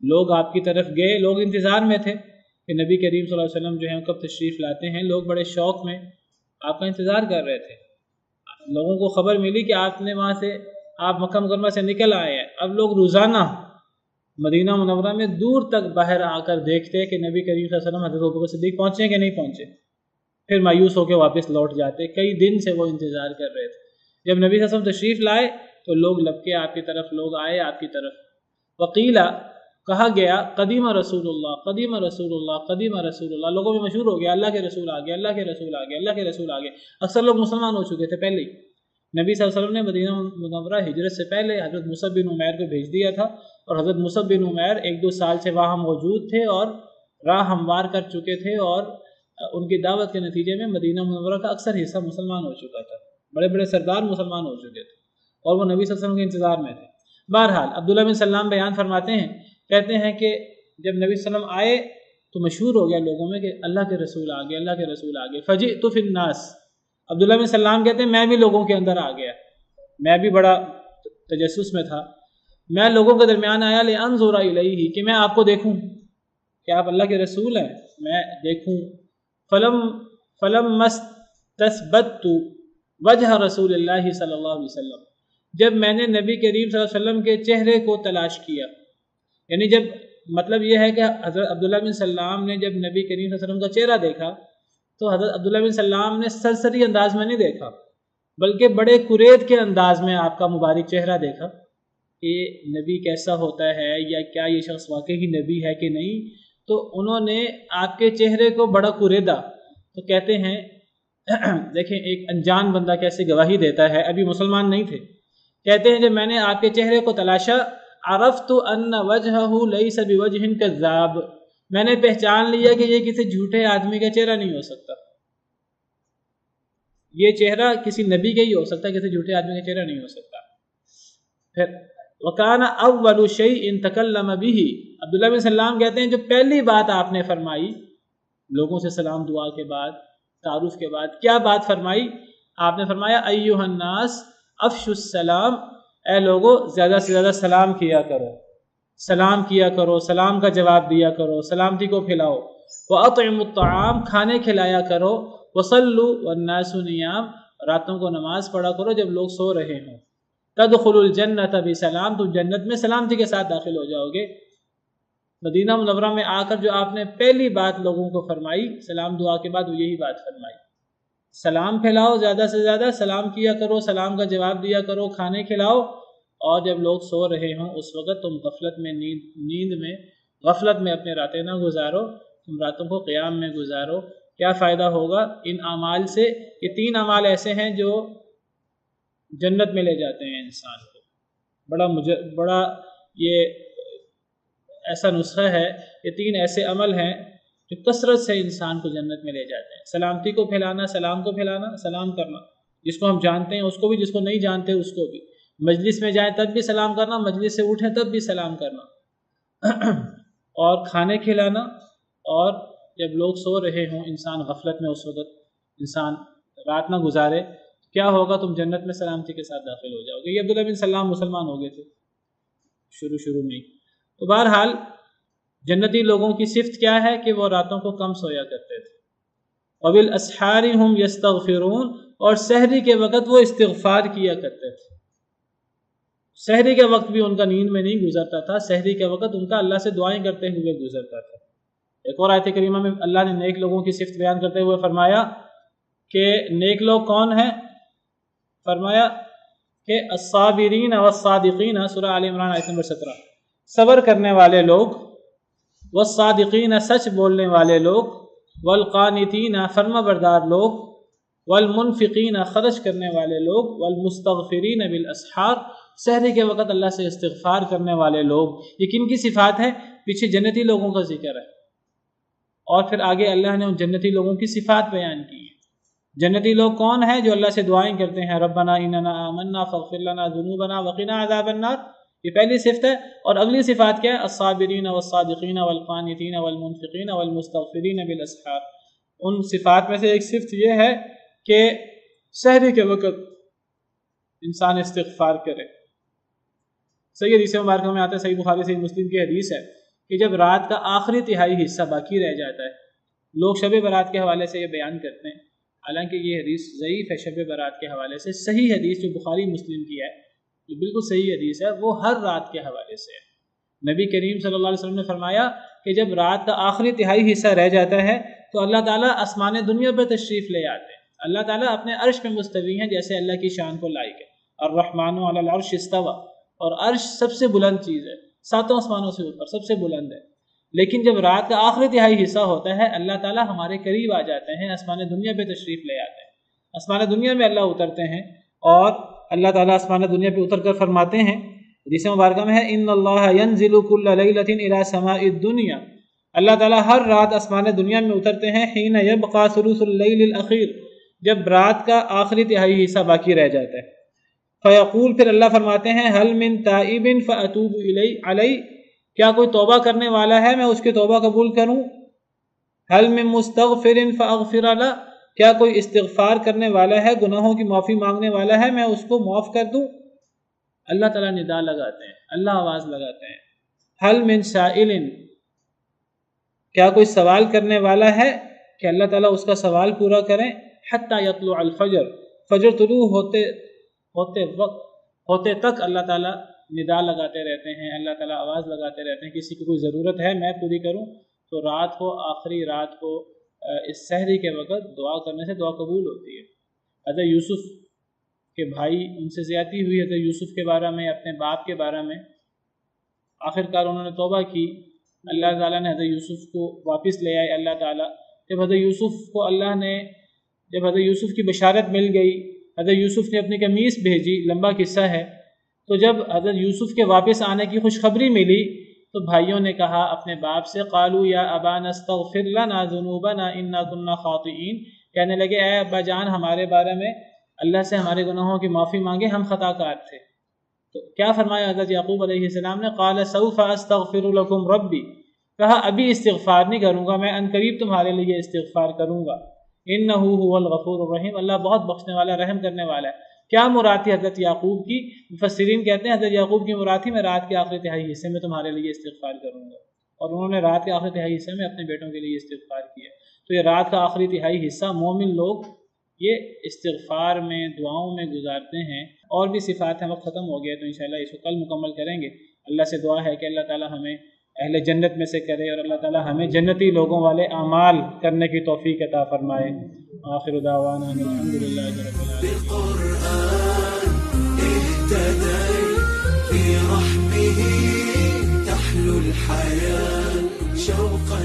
لوگ آپ کی طرف گئے، لوگ انتظار میں تھے کہ نبی کریم صلی اللہ علیہ وسلم جو ہیں کب تشریف لاتے ہیں، لوگ بڑے شوق میں آپ کا انتظار کر رہے تھے۔ لوگوں کو خبر ملی کہ آپ نے وہاں سے آپ مکہ مکرمہ سے نکل آئے ہیں، اب لوگ روزانہ مدینہ منورہ میں دور تک باہر آ کر دیکھتے کہ نبی کریم صلی اللہ علیہ وسلم حضرت ابوبکر صدیق پہنچے کہ نہیں پہنچے، پھر مایوس ہو کے واپس لوٹ جاتے۔ کئی دن سے وہ انتظار کر رہے تھے۔ جب نبی صلی اللہ علیہ وسلم تشریف لائے تو لوگ لپکے آپ کی طرف، لوگ آئے آپ کی طرف۔ وقیلا، کہا گیا قدیم رسول اللہ، قدیم رسول اللہ، قدیم رسول اللہ، لوگوں میں مشہور ہو گیا اللہ کے رسول آ گئے، اللہ کے رسول آ گئے، اللہ کے رسول آ گئے۔ اکثر لوگ مسلمان ہو چکے تھے پہلے ہی۔ نبی صلی اللہ علیہ وسلم نے مدینہ منورہ ہجرت سے پہلے حضرت مصعب بن عمیر کو بھیج دیا تھا، اور حضرت مصعب بن عمیر 1-2 سال سے وہاں موجود تھے اور راہ ہموار کر چکے تھے، اور ان کی دعوت کے نتیجے میں مدینہ منورہ کا اکثر حصہ مسلمان ہو چکا تھا، بڑے بڑے سردار مسلمان ہو چکے تھے، اور وہ نبی صلی اللہ علیہ وسلم کے انتظار میں تھے۔ بہرحال عبداللہ بن سلام بیان فرماتے ہیں، کہتے ہیں کہ جب نبی صلی اللہ علیہ وسلم آئے تو مشہور ہو گیا لوگوں میں کہ اللہ کے رسول آ گئے، اللہ کے رسول آ گئے۔ فجئت فی الناس، عبداللہ بن سلام کہتے ہیں میں بھی لوگوں کے اندر آ گیا، میں بھی بڑا تجسس میں تھا، میں لوگوں کے درمیان آیا لانظر الیہ، کہ میں آپ کو دیکھوں کہ آپ اللہ کے رسول ہیں، میں دیکھوں۔ فلم استثبت وجہ رسول اللہ صلی اللہ علیہ وسلم، جب میں نے نبی کریم صلی اللہ علیہ وسلم کے چہرے کو تلاش کیا، یعنی جب مطلب یہ ہے کہ حضرت عبداللہ بن سلام نے جب نبی کریم صلی اللہ علیہ وسلم کا چہرہ دیکھا تو حضرت عبداللہ بن سلام نے سرسری انداز میں نہیں دیکھا، بلکہ بڑے قرید کے انداز میں آپ کا مبارک چہرہ دیکھا کہ نبی کیسا ہوتا ہے، یا کیا یہ شخص واقعی نبی ہے کہ نہیں۔ تو انہوں نے آپ کے چہرے کو بڑا قریدا، تو کہتے ہیں دیکھیں ایک انجان بندہ کیسے گواہی دیتا ہے، ابھی مسلمان نہیں تھے، کہتے ہیں جب میں نے آپ کے چہرے کو تلاشا عرفت ان وجہہ لیس بوجہ کذاب، میں نے پہچان لیا کہ یہ کسی جھوٹے آدمی کا چہرہ نہیں ہو سکتا، یہ چہرہ کسی نبی کا ہی ہو سکتا ہے، کسی جھوٹے آدمی کا چہرہ نہیں ہو سکتا۔ پھر وکان اول شیء تکلم به، عبداللہ بن سلام کہتے ہیں جو پہلی بات آپ نے فرمائی لوگوں سے سلام دعا کے بعد، تعارف کے بعد، کیا بات فرمائی؟ آپ نے فرمایا ایھا الناس افشوا السلام، اے لوگو زیادہ سے زیادہ سلام کیا کرو، سلام کیا کرو، سلام کا جواب دیا کرو، سلامتی کو پھیلاؤ۔ واطعموا الطعام، کھانے کھلایا کرو۔ وصلوا والناس نیام، راتوں کو نماز پڑھا کرو جب لوگ سو رہے ہوں۔ تدخلوا الجنۃ بسلام، تم جنت میں سلامتی کے ساتھ داخل ہو جاؤ گے۔ مدینہ منورہ میں آ کر جو آپ نے پہلی بات لوگوں کو فرمائی سلام دعا کے بعد، وہ یہی بات فرمائی، سلام پھیلاؤ، زیادہ سے زیادہ سلام کیا کرو، سلام کا جواب دیا کرو، کھانے کھلاؤ، اور جب لوگ سو رہے ہوں اس وقت تم غفلت میں نیند میں غفلت میں اپنے راتیں نہ گزارو، تم راتوں کو قیام میں گزارو۔ کیا فائدہ ہوگا ان اعمال سے؟ یہ 3 اعمال ایسے ہیں جو جنت میں لے جاتے ہیں انسان کو، بڑا یہ ایسا نسخہ ہے، یہ 3 ایسے عمل ہیں جو کثرت سے انسان کو جنت میں لے جاتے ہیں۔ سلامتی کو پھیلانا، سلام کو پھیلانا، سلام کرنا، جس کو ہم جانتے ہیں اس کو بھی، جس کو نہیں جانتے اس کو بھی، مجلس میں جائیں تب بھی سلام کرنا، مجلس سے اٹھیں تب بھی سلام کرنا، اور کھانے کھلانا، اور جب لوگ سو رہے ہوں انسان غفلت میں اس وقت انسان رات نہ گزارے، کیا ہوگا؟ تم جنت میں سلامتی کے ساتھ داخل ہو جاؤ گے۔ یہ عبداللہ بن سلام مسلمان ہو گئے تھے شروع میں۔ تو بہرحال جنتی لوگوں کی صفت کیا ہے کہ وہ راتوں کو کم سویا کرتے تھے۔ وبالاسحار هم یستغفرون، اور سحری کے وقت وہ استغفار کیا کرتے تھے۔ سحری کے وقت بھی ان کا نیند میں نہیں گزرتا تھا، سحری کے وقت ان کا اللہ سے دعائیں کرتے ہوئے گزرتا تھا۔ ایک اور آیت کریمہ میں اللہ نے نیک لوگوں کی صفت بیان کرتے ہوئے فرمایا کہ نیک لوگ کون ہیں؟ فرمایا کہ الصابرین والصادقین، سورہ آل عمران آیت نمبر 17، صبر کرنے والے لوگ، والصادقین، سچ بولنے والے لوگ، والقانتین، فرما بردار لوگ، والمنفقین، خرچ کرنے والے لوگ، والمستغفرین بالاسحار، سحری کے وقت اللہ سے استغفار کرنے والے لوگ۔ یہ کن کی صفات ہے؟ پیچھے جنتی لوگوں کا ذکر ہے، اور پھر آگے اللہ نے ان جنتی لوگوں کی صفات بیان کی ہیں۔ جنتی لوگ کون ہیں؟ جو اللہ سے دعائیں کرتے ہیں، ربنا اننا آمنا فاغفر لنا ذنوبنا وقنا عذاب النار، یہ پہلی صفت ہے۔ اور اگلی صفات کیا ہے؟ الصابرین والصادقین والقانتین والمنفقین والمستغفرین بالاسحار۔ ان صفات میں سے ایک صفت یہ ہے کہ سحری کے وقت انسان استغفار کرے۔ صحیح حدیث مبارکہ میں آتا ہے، صحیح بخاری صحیح مسلم کی حدیث ہے کہ جب رات کا آخری تہائی حصہ باقی رہ جاتا ہے، لوگ شب برات کے حوالے سے یہ بیان کرتے ہیں، حالانکہ یہ حدیث ضعیف ہے شب برات کے حوالے سے۔ صحیح حدیث جو بخاری مسلم کی ہے یہ بالکل صحیح حدیث ہے، وہ ہر رات کے حوالے سے ہے۔ نبی کریم صلی اللہ علیہ وسلم نے فرمایا کہ جب رات کا آخری تہائی حصہ رہ جاتا ہے تو اللہ تعالیٰ آسمان دنیا پر تشریف لے آتے ہیں۔ اللہ تعالیٰ اپنے عرش پہ مستوی ہیں جیسے اللہ کی شان کو لائق ہے۔ الرحمن علی العرش استوى، اور عرش سب سے بلند چیز ہے، ساتوں آسمانوں سے اوپر سب سے بلند ہے۔ لیکن جب رات کا آخری تہائی حصہ ہوتا ہے اللہ تعالیٰ ہمارے قریب آ جاتے ہیں، آسمان دنیا پہ تشریف لے آتے ہیں۔ آسمان دنیا میں اللہ اترتے ہیں اور اللہ تعالیٰ آسمان دنیا پہ اتر کر فرماتے ہیں، حدیث مبارکہ میں ہے ان اللہ ینزل کل لیلۃ الی سماء الدنیا، اللہ تعالیٰ ہر رات آسمان دنیا میں اترتے ہیں حین یبقى ثلث اللیل الاخیر، جب رات کا آخری تہائی حصہ باقی رہ جاتا ہے۔ فیقول، پھر اللہ فرماتے ہیں هل من تائب فاتوب علی، کیا کوئی توبہ کرنے والا ہے میں اس کی توبہ قبول کروں؟ هل من مستغفر فاغفر له، کیا کوئی استغفار کرنے والا ہے، گناہوں کی معافی مانگنے والا ہے، میں اس کو معاف کر دوں؟ اللہ تعالیٰ ندا لگاتے ہیں، اللہ آواز لگاتے ہیں۔ هل من سائل، کیا کوئی سوال کرنے والا ہے کہ اللہ تعالیٰ اس کا سوال پورا کریں۔ حتی یطلع الفجر، فجر طلوع ہوتے تک اللہ تعالیٰ ندا لگاتے رہتے ہیں، اللہ تعالیٰ آواز لگاتے رہتے ہیں، کسی کو کوئی ضرورت ہے میں پوری کروں۔ تو رات کو، آخری رات کو، اس سحری کے وقت دعا کرنے سے دعا قبول ہوتی ہے۔ حضرت یوسف کے بھائی، ان سے زیادتی ہوئی حضرت یوسف کے بارے میں، اپنے باپ کے بارے میں، آخرکار انہوں نے توبہ کی، اللہ تعالیٰ نے حضرت یوسف کو واپس لے آئے۔ اللہ تعالیٰ جب حضرت یوسف کو جب حضرت یوسف کی بشارت مل گئی، حضرت یوسف نے اپنی قمیص بھیجی، لمبا قصہ ہے، تو جب حضرت یوسف کے واپس آنے کی خوشخبری ملی تو بھائیوں نے کہا اپنے باپ سے، قالوا یا ابانا استغفر لنا ذنوبنا انا كنا خاطئین، کہنے لگے اے ابا جان ہمارے بارے میں اللہ سے ہمارے گناہوں کی معافی مانگے، ہم خطا کار تھے۔ تو کیا فرمایا حضرت یعقوب علیہ السلام نے؟ قال سوف استغفر لكم ربی، کہا ابھی استغفار نہیں کروں گا میں، ان قریب تمہارے لیے استغفار کروں گا۔ انہ هو الغفور الرحیم، اللہ بہت بخشنے والا، رحم کرنے والا ہے۔ کیا مراد تھی حضرت یعقوب کی؟ مفسرین کہتے ہیں حضرت یعقوب کی مراد تھی میں رات کے آخری تہائی حصے میں تمہارے لیے استغفار کروں گا، اور انہوں نے رات کے آخری تہائی حصے میں اپنے بیٹوں کے لیے استغفار کیا۔ تو یہ رات کا آخری تہائی حصہ مومن لوگ یہ استغفار میں، دعاؤں میں گزارتے ہیں۔ اور بھی صفات ہیں، وقت ختم ہو گیا تو انشاءاللہ اس کو کل مکمل کریں گے۔ اللہ سے دعا ہے کہ اللہ تعالی ہمیں اہل جنت میں سے کرے، اور اللہ تعالی ہمیں جنتی لوگوں والے اعمال کرنے کی توفیق عطا فرمائے۔ آخر دعوانا الحمدللہ رب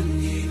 العالمین۔